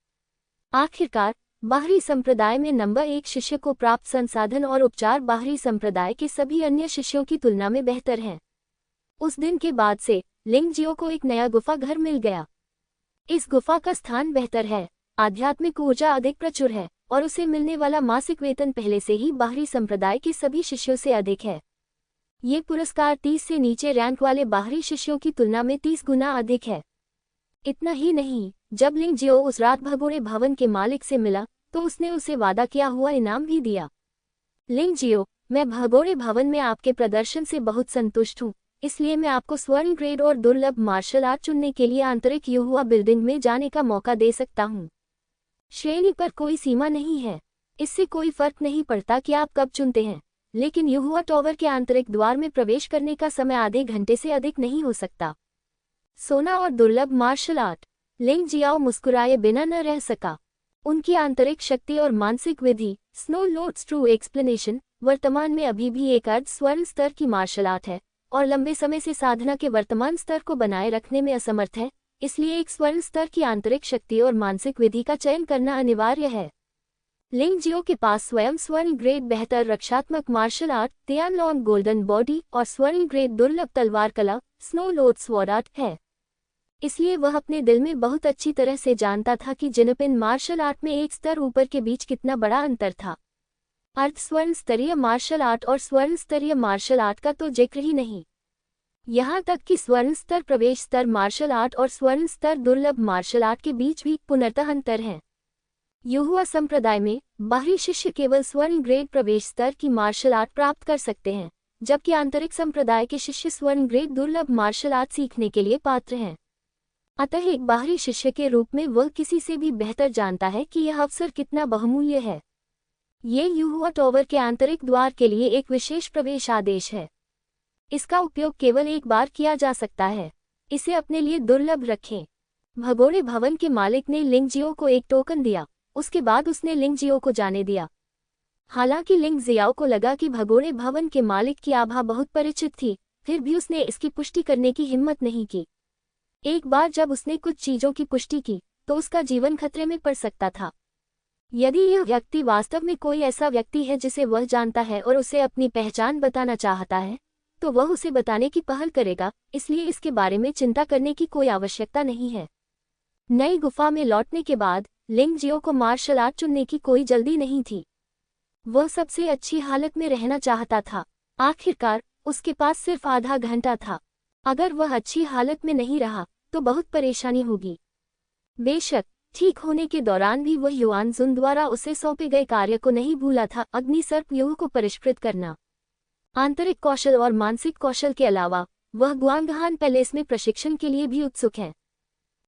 आखिरकार बाहरी संप्रदाय में नंबर 1 शिष्य को प्राप्त संसाधन और उपचार बाहरी संप्रदाय के सभी अन्य शिष्यों की तुलना में बेहतर हैं। उस दिन के बाद से लिंग जियो को एक नया गुफा घर मिल गया। इस गुफा का स्थान बेहतर है, आध्यात्मिक ऊर्जा अधिक प्रचुर है और उसे मिलने वाला मासिक वेतन पहले से ही बाहरी संप्रदाय के सभी शिष्यों से अधिक है। ये पुरस्कार 30 से नीचे रैंक वाले बाहरी शिष्यों की तुलना में 30 गुना अधिक है। इतना ही नहीं, जब लिंग जियो उस रात भगोड़े भवन के मालिक से मिला, तो उसने उसे वादा किया हुआ इनाम भी दिया। लिंग जियो, मैं भगोड़े भवन में आपके प्रदर्शन से बहुत संतुष्ट हूँ, इसलिए मैं आपको स्वर्ण ग्रेड और दुर्लभ मार्शल आर्ट चुनने के लिए आंतरिक युहुआ बिल्डिंग में जाने का मौका दे सकता हूँ। श्रेणी पर कोई सीमा नहीं है, इससे कोई फर्क नहीं पड़ता कि आप कब चुनते हैं, लेकिन युहुआ टॉवर के आंतरिक द्वार में प्रवेश करने का समय आधे घंटे से अधिक नहीं हो सकता। सोना और दुर्लभ मार्शल आर्ट। लिंग जियाओ मुस्कुराए बिना न रह सका। उनकी आंतरिक शक्ति और मानसिक विधि, स्नो लोड्स ट्रू एक्सप्लेनेशन, वर्तमान में अभी भी एक अर्ध स्वर्ण स्तर की मार्शल आर्ट है और लंबे समय से साधना के वर्तमान स्तर को बनाए रखने में असमर्थ है, इसलिए एक स्वर्ण स्तर की आंतरिक शक्ति और मानसिक विधि का चयन करना अनिवार्य है। लिंग जियो के पास स्वयं स्वर्ण ग्रेड बेहतर रक्षात्मक martial art Tianlong golden body और स्वर्ण ग्रेड दुर्लभ तलवार कला स्नो लोथ स्वॉर्ड आर्ट है। इसलिए वह अपने दिल में बहुत अच्छी तरह से जानता था कि जिनपिन मार्शल आर्ट में एक स्तर ऊपर के बीच कितना बड़ा अंतर था। अर्ध स्वर्ण स्तरीय मार्शल आर्ट और स्वर्ण स्तरीय मार्शल आर्ट का तो जिक्र ही नहीं। यहाँ तक कि स्वर्ण स्तर प्रवेश स्तर मार्शल आर्ट और स्वर्ण स्तर दुर्लभ मार्शल आर्ट के बीच भी पूर्णतः अंतर है। युहुआ संप्रदाय में बाहरी शिष्य केवल स्वर्ण ग्रेड प्रवेश स्तर की मार्शल आर्ट प्राप्त कर सकते हैं, जबकि आंतरिक संप्रदाय के शिष्य स्वर्ण ग्रेड दुर्लभ मार्शल आर्ट सीखने के लिए पात्र हैं। अतः एक बाहरी शिष्य के रूप में वह किसी से भी बेहतर जानता है कि यह अवसर कितना बहुमूल्य है। ये युहुआ टॉवर के आंतरिक द्वार के लिए एक विशेष प्रवेश आदेश है। इसका उपयोग केवल एक बार किया जा सकता है। इसे अपने लिए दुर्लभ रखें। भगोड़े भवन के मालिक ने लिंग जियो को एक टोकन दिया। उसके बाद उसने लिंग जियो को जाने दिया। हालांकि लिंग जियाओ को लगा कि भगोड़े भवन के मालिक की आभा बहुत परिचित थी, फिर भी उसने इसकी पुष्टि करने की हिम्मत नहीं की। एक बार जब उसने कुछ चीजों की पुष्टि की तो उसका जीवन खतरे में पड़ सकता था। यदि यह व्यक्ति वास्तव में कोई ऐसा व्यक्ति है जिसे वह जानता है और उसे अपनी पहचान बताना चाहता है, तो वह उसे बताने की पहल करेगा, इसलिए इसके बारे में चिंता करने की कोई आवश्यकता नहीं है। नई गुफा में लौटने के बाद लिंग जियो को मार्शल आर्ट चुनने की कोई जल्दी नहीं थी। वह सबसे अच्छी हालत में रहना चाहता था। आखिरकार उसके पास सिर्फ आधा घंटा था। अगर वह अच्छी हालत में नहीं रहा तो बहुत परेशानी होगी। बेशक ठीक होने के दौरान भी वह युआन जुन द्वारा उसे सौंपे गए कार्य को नहीं भूला था, अग्नि सर्प युग को परिष्कृत करना। आंतरिक कौशल और मानसिक कौशल के अलावा वह गुआंगहान पैलेस में प्रशिक्षण के लिए भी उत्सुक है।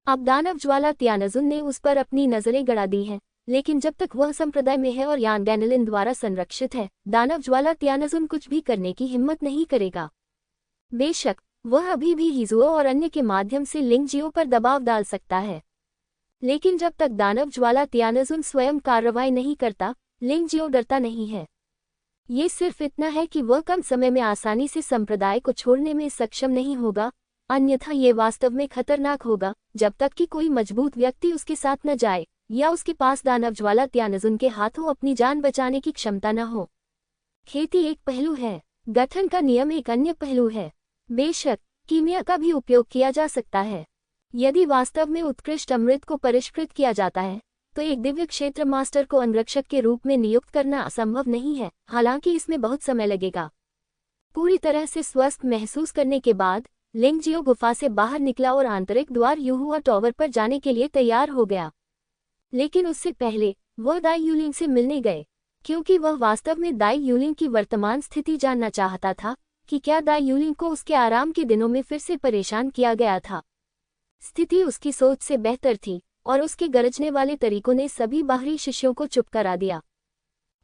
अब दानव ज्वाला तियानजुन ने उस पर अपनी नजरें गड़ा दी हैं, लेकिन जब तक वह संप्रदाय में है और यान गैनलिन द्वारा संरक्षित है, दानव ज्वाला तियानजुन कुछ भी करने की हिम्मत नहीं करेगा। बेशक वह अभी भी हिजुओ और अन्य के माध्यम से लिंग जियो पर दबाव डाल सकता है, लेकिन जब तक दानव ज्वाला तियानजुन स्वयं कार्रवाई नहीं करता, लिंग जियो डरता नहीं है। ये सिर्फ इतना है कि वह कम समय में आसानी से संप्रदाय को छोड़ने में सक्षम नहीं होगा, अन्यथा ये वास्तव में खतरनाक होगा जब तक कि कोई मजबूत व्यक्ति उसके साथ न जाए या उसके पास दानव ज्वाला तियानजुन के हाथों अपनी जान बचाने की क्षमता न हो। खेती एक पहलू है, गठन का नियम एक अन्य पहलू है। बेशक कीमिया का भी उपयोग किया जा सकता है। यदि वास्तव में उत्कृष्ट अमृत को परिष्कृत किया जाता है तो एक दिव्य क्षेत्र मास्टर को अंगरक्षक के रूप में नियुक्त करना असंभव नहीं है, हालांकि इसमें बहुत समय लगेगा। पूरी तरह से स्वस्थ महसूस करने के बाद लिंग जियो गुफा से बाहर निकला और आंतरिक द्वार युहुआ टॉवर पर जाने के लिए तैयार हो गया। लेकिन उससे पहले वह दाई यूलिंग से मिलने गए, क्योंकि वह वास्तव में दाई यूलिंग की वर्तमान स्थिति जानना चाहता था कि क्या दाई यूलिंग को उसके आराम के दिनों में फिर से परेशान किया गया था। स्थिति उसकी सोच से बेहतर थी और उसके गरजने वाले तरीकों ने सभी बाहरी शिष्यों को चुप करा दिया,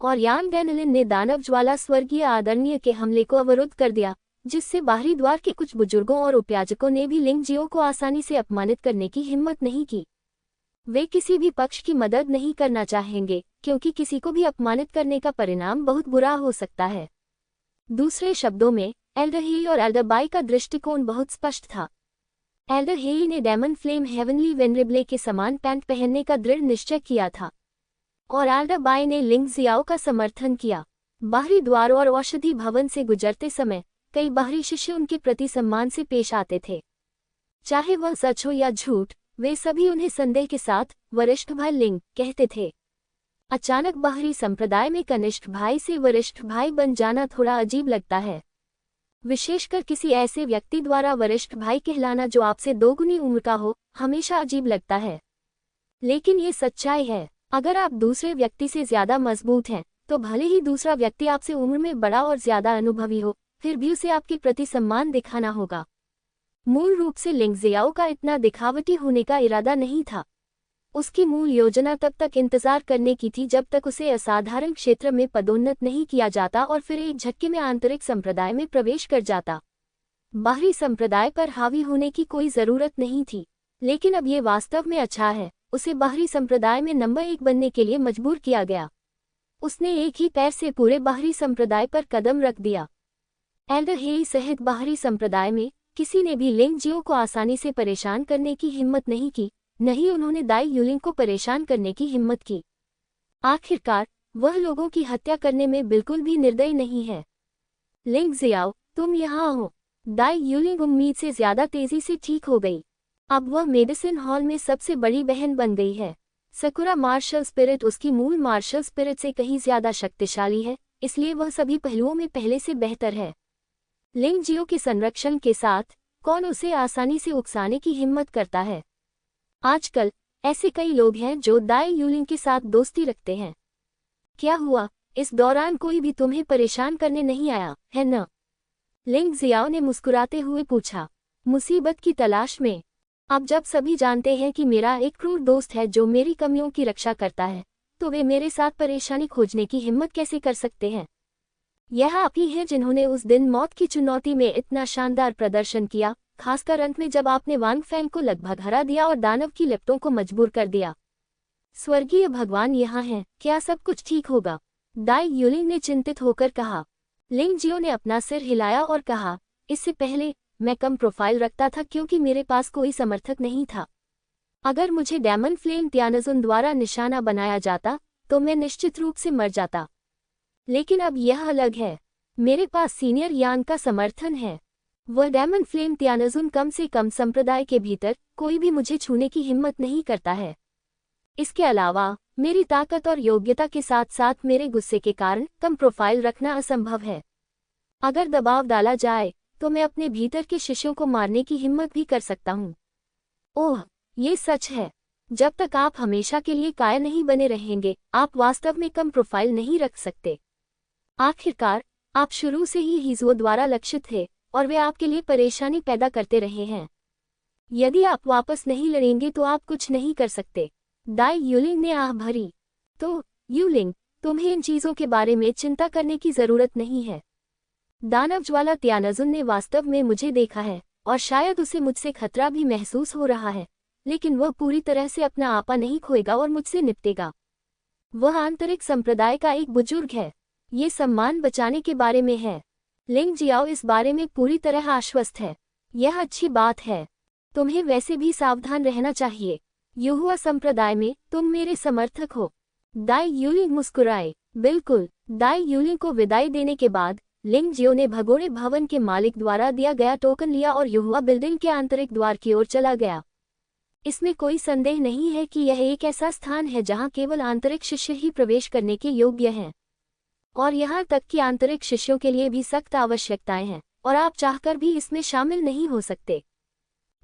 और यांग गैनलिन ने दानव ज्वाला स्वर्गीय आदरणीय के हमले को अवरुद्ध कर दिया, जिससे बाहरी द्वार के कुछ बुजुर्गों और उपयाजकों ने भी लिंग जियो को आसानी से अपमानित करने की हिम्मत नहीं की। वे किसी भी पक्ष की मदद नहीं करना चाहेंगे, क्योंकि किसी को भी अपमानित करने का परिणाम बहुत बुरा हो सकता है। दूसरे शब्दों में एल्डर हेई और एल्डर बाई का दृष्टिकोण बहुत स्पष्ट था। एल्डर हेई ने डेमन फ्लेम हेवनली वेनरेबले के समान पैंट पहनने का दृढ़ निश्चय किया था, और एल्डर बाई ने लिंग जियाओ का समर्थन किया। बाहरी द्वार और औषधि भवन से गुजरते समय कई बाहरी शिष्य उनके प्रति सम्मान से पेश आते थे। चाहे वह सच हो या झूठ, वे सभी उन्हें संदेह के साथ वरिष्ठ भाई लिंग कहते थे। अचानक बाहरी संप्रदाय में कनिष्ठ भाई से वरिष्ठ भाई बन जाना थोड़ा अजीब लगता है, विशेषकर किसी ऐसे व्यक्ति द्वारा वरिष्ठ भाई कहलाना जो आपसे दोगुनी उम्र का हो, हमेशा अजीब लगता है। लेकिन ये सच्चाई है, अगर आप दूसरे व्यक्ति से ज्यादा मजबूत हैं, तो भले ही दूसरा व्यक्ति आपसे उम्र में बड़ा और ज्यादा अनुभवी हो, फिर भी उसे आपके प्रति सम्मान दिखाना होगा। मूल रूप से लिंग जियाओ का इतना दिखावटी होने का इरादा नहीं था। उसकी मूल योजना तब तक इंतजार करने की थी जब तक उसे असाधारण क्षेत्र में पदोन्नत नहीं किया जाता और फिर एक झटके में आंतरिक संप्रदाय में प्रवेश कर जाता। बाहरी संप्रदाय पर हावी होने की कोई जरूरत नहीं थी, लेकिन अब ये वास्तव में अच्छा है, उसे बाहरी संप्रदाय में नंबर 1 बनने के लिए मजबूर किया गया। उसने एक ही पैर से पूरे बाहरी संप्रदाय पर कदम रख दिया। एल्डर हेई सहित बाहरी संप्रदाय में किसी ने भी लिंग जियो को आसानी से परेशान करने की हिम्मत नहीं की, न ही उन्होंने दाई यूलिंग को परेशान करने की हिम्मत की। आखिरकार वह लोगों की हत्या करने में बिल्कुल भी निर्दयी नहीं है। लिंग जियाओ, तुम यहाँ हो। दाई यूलिंग उम्मीद से ज्यादा तेजी से ठीक हो गई। अब वह मेडिसिन हॉल में सबसे बड़ी बहन बन गई है। सकुरा मार्शल स्पिरिट उसकी मूल मार्शल स्पिरिट से कहीं ज्यादा शक्तिशाली है, इसलिए वह सभी पहलुओं में पहले से बेहतर है। लिंग जियो के संरक्षण के साथ कौन उसे आसानी से उकसाने की हिम्मत करता है? आजकल ऐसे कई लोग हैं जो दाई यूलिंग के साथ दोस्ती रखते हैं। क्या हुआ, इस दौरान कोई भी तुम्हें परेशान करने नहीं आया, है न? लिंग जियाओ ने मुस्कुराते हुए पूछा। मुसीबत की तलाश में? अब जब सभी जानते हैं कि मेरा एक क्रूर दोस्त है जो मेरी कमियों की रक्षा करता है, तो वे मेरे साथ परेशानी खोजने की हिम्मत कैसे कर सकते हैं? यह आप ही हैं जिन्होंने उस दिन मौत की चुनौती में इतना शानदार प्रदर्शन किया, खासकर अंत में जब आपने वांग फैंग को लगभग हरा दिया और दानव की लिप्टों को मजबूर कर दिया। स्वर्गीय भगवान यहाँ हैं, क्या सब कुछ ठीक होगा? दाई यूलिंग ने चिंतित होकर कहा। लिंग जियो ने अपना सिर हिलाया और कहा, इससे पहले मैं कम प्रोफाइल रखता था क्योंकि मेरे पास कोई समर्थक नहीं था। अगर मुझे डेमन फ्लेम त्यानजुन द्वारा निशाना बनाया जाता तो मैं निश्चित रूप से मर जाता। लेकिन अब यह अलग है, मेरे पास सीनियर यान का समर्थन है। वह डेमन फ्लेम त्यानजुन कम से कम संप्रदाय के भीतर कोई भी मुझे छूने की हिम्मत नहीं करता है। इसके अलावा मेरी ताकत और योग्यता के साथ साथ मेरे गुस्से के कारण कम प्रोफाइल रखना असंभव है। अगर दबाव डाला जाए तो मैं अपने भीतर के शिष्यों को मारने की हिम्मत भी कर सकता हूँ। ओह, ये सच है। जब तक आप हमेशा के लिए कायर नहीं बने रहेंगे, आप वास्तव में कम प्रोफाइल नहीं रख सकते। आखिरकार आप शुरू से ही हीजुओ द्वारा लक्षित थे और वे आपके लिए परेशानी पैदा करते रहे हैं। यदि आप वापस नहीं लड़ेंगे तो आप कुछ नहीं कर सकते। दाई यूलिंग ने आह भरी। तो यूलिंग, तुम्हें इन चीजों के बारे में चिंता करने की जरूरत नहीं है। दानव ज्वाला त्यानजुन ने वास्तव में मुझे देखा है और शायद उसे मुझसे खतरा भी महसूस हो रहा है, लेकिन वह पूरी तरह से अपना आपा नहीं खोएगा और मुझसे निपटेगा। वह आंतरिक संप्रदाय का एक बुजुर्ग है। ये सम्मान बचाने के बारे में है। लिंग जियाओ इस बारे में पूरी तरह आश्वस्त है। यह अच्छी बात है। तुम्हें वैसे भी सावधान रहना चाहिए। युहुआ संप्रदाय में तुम मेरे समर्थक हो। दाई यूलिंग मुस्कुराए। बिल्कुल। दाई यूलिंग को विदाई देने के बाद लिंग जियो ने भगोड़े भवन के मालिक द्वारा दिया गया टोकन लिया और युहुआ बिल्डिंग के आंतरिक द्वार की ओर चला गया। इसमें कोई संदेह नहीं है कि यह एक ऐसा स्थान है जहां केवल आंतरिक शिष्य ही प्रवेश करने के योग्य हैं, और यहाँ तक कि आंतरिक शिष्यों के लिए भी सख्त आवश्यकताएं हैं और आप चाहकर भी इसमें शामिल नहीं हो सकते।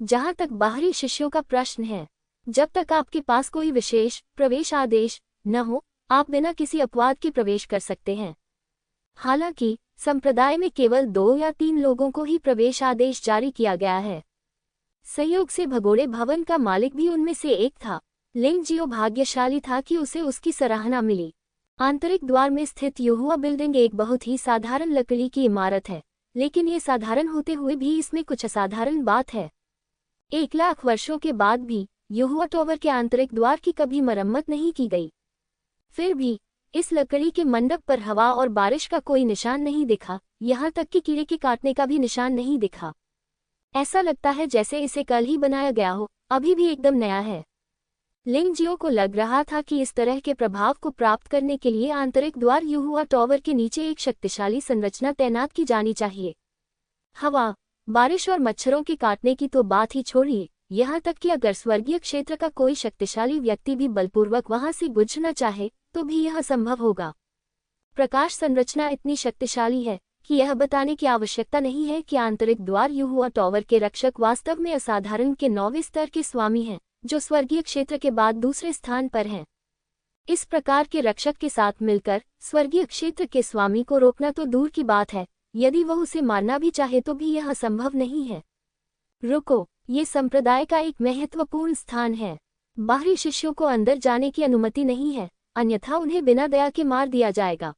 जहां तक बाहरी शिष्यों का प्रश्न है, जब तक आपके पास कोई विशेष प्रवेश आदेश न हो, आप बिना किसी अपवाद के प्रवेश कर सकते हैं। हालांकि संप्रदाय में केवल 2 या 3 लोगों को ही प्रवेश आदेश जारी किया गया है। संयोग से भगोड़े भवन का मालिक भी उनमें से एक था। लिंग जियो भाग्यशाली था कि उसे उसकी सराहना मिली। आंतरिक द्वार में स्थित युहुआ बिल्डिंग एक बहुत ही साधारण लकड़ी की इमारत है, लेकिन ये साधारण होते हुए भी इसमें कुछ असाधारण बात है। 1 लाख वर्षों के बाद भी युहुआ टॉवर के आंतरिक द्वार की कभी मरम्मत नहीं की गई। फिर भी इस लकड़ी के मंडप पर हवा और बारिश का कोई निशान नहीं दिखा, यहाँ तक कि कीड़े के काटने का भी निशान नहीं दिखा। ऐसा लगता है जैसे इसे कल ही बनाया गया हो, अभी भी एकदम नया है। लिंग जियो को लग रहा था कि इस तरह के प्रभाव को प्राप्त करने के लिए आंतरिक द्वार युहुआ टॉवर के नीचे एक शक्तिशाली संरचना तैनात की जानी चाहिए। हवा, बारिश और मच्छरों के काटने की तो बात ही छोड़िए, यहाँ तक कि अगर स्वर्गीय क्षेत्र का कोई शक्तिशाली व्यक्ति भी बलपूर्वक वहां से गुजरना चाहे तो भी यह संभव होगा। प्रकाश संरचना इतनी शक्तिशाली है कि यह बताने की आवश्यकता नहीं है कि आंतरिक द्वार युहुआ टॉवर के रक्षक वास्तव में असाधारण के 9वें स्तर के स्वामी हैं, जो स्वर्गीय क्षेत्र के बाद दूसरे स्थान पर हैं। इस प्रकार के रक्षक के साथ मिलकर स्वर्गीय क्षेत्र के स्वामी को रोकना तो दूर की बात है, यदि वह उसे मारना भी चाहे तो भी यह संभव नहीं है। रुको, ये संप्रदाय का एक महत्वपूर्ण स्थान है। बाहरी शिष्यों को अंदर जाने की अनुमति नहीं है, अन्यथा उन्हें बिना दया के मार दिया जाएगा।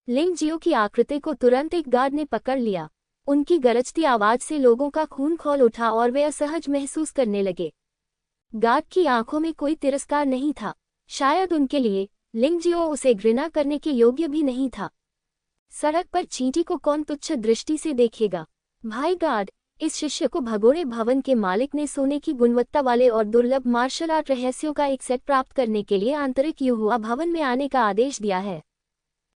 लिंग जियो की आकृति को तुरंत एक गार्ड ने पकड़ लिया। उनकी गरजती आवाज से लोगों का खून खौल उठा और वे असहज महसूस करने लगे। गार्ड की आंखों में कोई तिरस्कार नहीं था। शायद उनके लिए लिंग जियो उसे घृणा करने के योग्य भी नहीं था। सड़क पर चींटी को कौन तुच्छ दृष्टि से देखेगा। भाई गार्ड, इस शिष्य को भगोड़े भवन के मालिक ने सोने की गुणवत्ता वाले और दुर्लभ मार्शल आर्ट रहस्यों का एक सेट प्राप्त करने के लिए आंतरिक युहुआ भवन में आने का आदेश दिया है।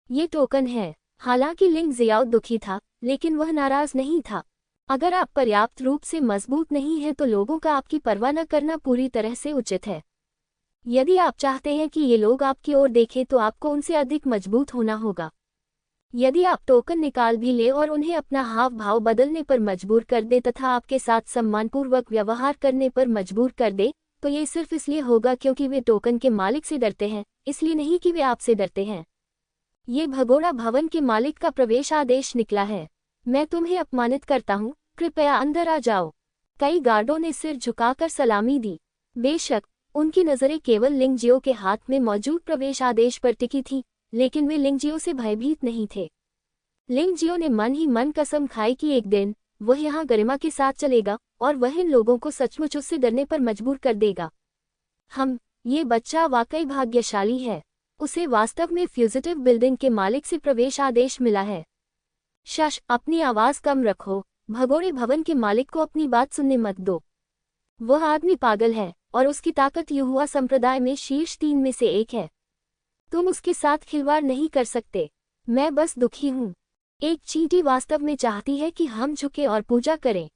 ये टोकन है। हालांकि लिंग जियाओ दुखी था, लेकिन वह नाराज नहीं था। अगर आप पर्याप्त रूप से मजबूत नहीं हैं तो लोगों का आपकी परवाह न करना पूरी तरह से उचित है। यदि आप चाहते हैं कि ये लोग आपकी ओर देखें तो आपको उनसे अधिक मजबूत होना होगा। यदि आप टोकन निकाल भी ले और उन्हें अपना हाव भाव बदलने पर मजबूर कर दे तथा आपके साथ सम्मानपूर्वक व्यवहार करने पर मजबूर कर दे, तो ये सिर्फ इसलिए होगा क्योंकि वे टोकन के मालिक से डरते हैं, इसलिए नहीं कि वे आपसे डरते हैं। ये भगोड़ा भवन के मालिक का प्रवेश आदेश निकला है। मैं तुम्हें अपमानित करता हूँ, कृपया अंदर आ जाओ। कई गार्डों ने सिर झुकाकर सलामी दी। बेशक उनकी नजरें केवल लिंग जियो के हाथ में मौजूद प्रवेश आदेश पर टिकी थीं, लेकिन वे लिंग जियो से भयभीत नहीं थे। लिंग जियो ने मन ही मन कसम खाई कि एक दिन वह यहाँ गरिमा के साथ चलेगा और वह इन लोगों को सचमुच उससे डरने पर मजबूर कर देगा। ये बच्चा वाकई भाग्यशाली है। उसे वास्तव में फ्यूजिटिव बिल्डिंग के मालिक से प्रवेश आदेश मिला है। शश, अपनी आवाज कम रखो। भगोड़े भवन के मालिक को अपनी बात सुनने मत दो। वह आदमी पागल है और उसकी ताकत युहुआ संप्रदाय में शीर्ष 3 में से एक है। तुम उसके साथ खिलवाड़ नहीं कर सकते। मैं बस दुखी हूँ। एक चींटी वास्तव में चाहती है कि हम झुके और पूजा करें।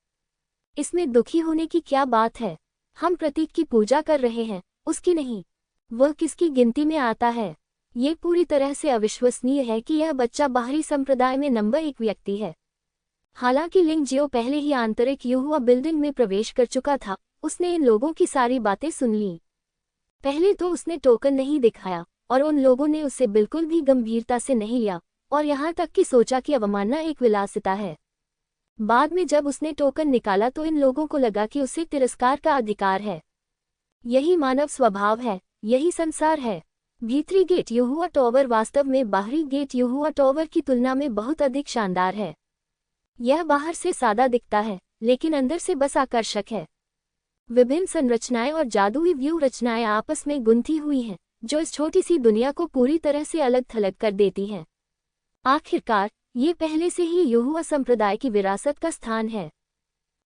इसमें दुखी होने की क्या बात है? हम प्रतीक की पूजा कर रहे हैं, उसकी नहीं। वह किसकी गिनती में आता है? ये पूरी तरह से अविश्वसनीय है कि यह बच्चा बाहरी संप्रदाय में नंबर 1 व्यक्ति है। हालांकि लिंग जियो पहले ही आंतरिक युहुआ बिल्डिंग में प्रवेश कर चुका था, उसने इन लोगों की सारी बातें सुन लीं। पहले तो उसने टोकन नहीं दिखाया और उन लोगों ने उसे बिल्कुल भी गंभीरता से नहीं लिया और यहाँ तक कि सोचा कि अवमानना एक विलासिता है। बाद में जब उसने टोकन निकाला तो इन लोगों को लगा कि उसे तिरस्कार का अधिकार है। यही मानव स्वभाव है, यही संसार है। भीतरी गेट युहुआ टॉवर वास्तव में बाहरी गेट युहुआ टॉवर की तुलना में बहुत अधिक शानदार है। यह बाहर से सादा दिखता है, लेकिन अंदर से बस आकर्षक है। विभिन्न संरचनाएं और जादुई व्यू रचनाएं आपस में गुंथी हुई हैं, जो इस छोटी सी दुनिया को पूरी तरह से अलग थलग कर देती हैं। आखिरकार ये पहले से ही युहुआ संप्रदाय की विरासत का स्थान है।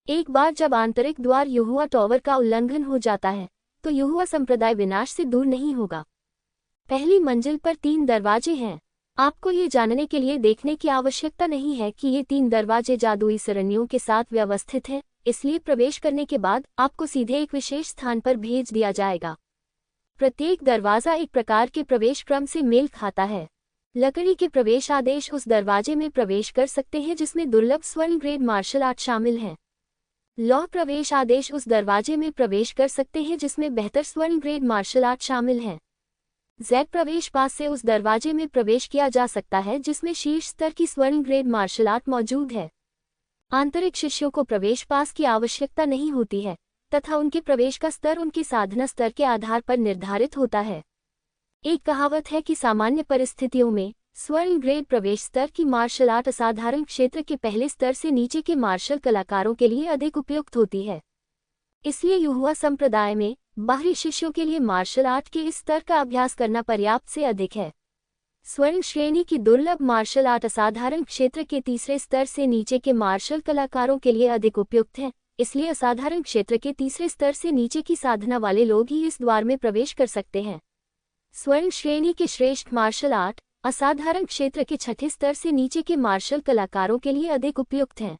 एक बार जब आंतरिक द्वार युहुआ टॉवर का उल्लंघन हो जाता है तो युहुआ संप्रदाय विनाश से दूर नहीं होगा। पहली मंजिल पर 3 दरवाजे हैं। आपको ये जानने के लिए देखने की आवश्यकता नहीं है कि ये 3 दरवाजे जादुई सरनियों के साथ व्यवस्थित हैं, इसलिए प्रवेश करने के बाद आपको सीधे एक विशेष स्थान पर भेज दिया जाएगा। प्रत्येक दरवाजा एक प्रकार के प्रवेश क्रम से मेल खाता है। लकड़ी के प्रवेश आदेश उस दरवाजे में प्रवेश कर सकते हैं जिसमें दुर्लभ स्वर्ण ग्रेड मार्शल आर्ट शामिल हैं। लौह प्रवेश आदेश उस दरवाजे में प्रवेश कर सकते हैं जिसमें बेहतर स्वर्ण ग्रेड मार्शल आर्ट शामिल हैं। जेड प्रवेश पास से उस दरवाजे में प्रवेश किया जा सकता है जिसमें शीर्ष स्तर की स्वर्ण ग्रेड मार्शल आर्ट मौजूद है। आंतरिक शिष्यों को प्रवेश पास की आवश्यकता नहीं होती है तथा उनके प्रवेश का स्तर उनके साधना स्तर के आधार पर निर्धारित होता है। एक कहावत है कि सामान्य परिस्थितियों में स्वर्ण ग्रेड प्रवेश स्तर की मार्शल आर्ट असाधारण क्षेत्र के पहले स्तर से नीचे के मार्शल कलाकारों के लिए अधिक उपयुक्त होती है। इसलिए युहुआ संप्रदाय में बाहरी शिष्यों के लिए मार्शल आर्ट के इस स्तर का अभ्यास करना पर्याप्त से अधिक है। स्वर्ण श्रेणी की दुर्लभ मार्शल आर्ट असाधारण क्षेत्र के तीसरे स्तर से नीचे के मार्शल कलाकारों के लिए अधिक उपयुक्त है, इसलिए असाधारण क्षेत्र के तीसरे स्तर से नीचे की साधना वाले लोग ही इस द्वार में प्रवेश कर सकते हैं। स्वर्ण श्रेणी के श्रेष्ठ मार्शल आर्ट असाधारण क्षेत्र के छठे स्तर से नीचे के मार्शल कलाकारों के लिए अधिक उपयुक्त हैं।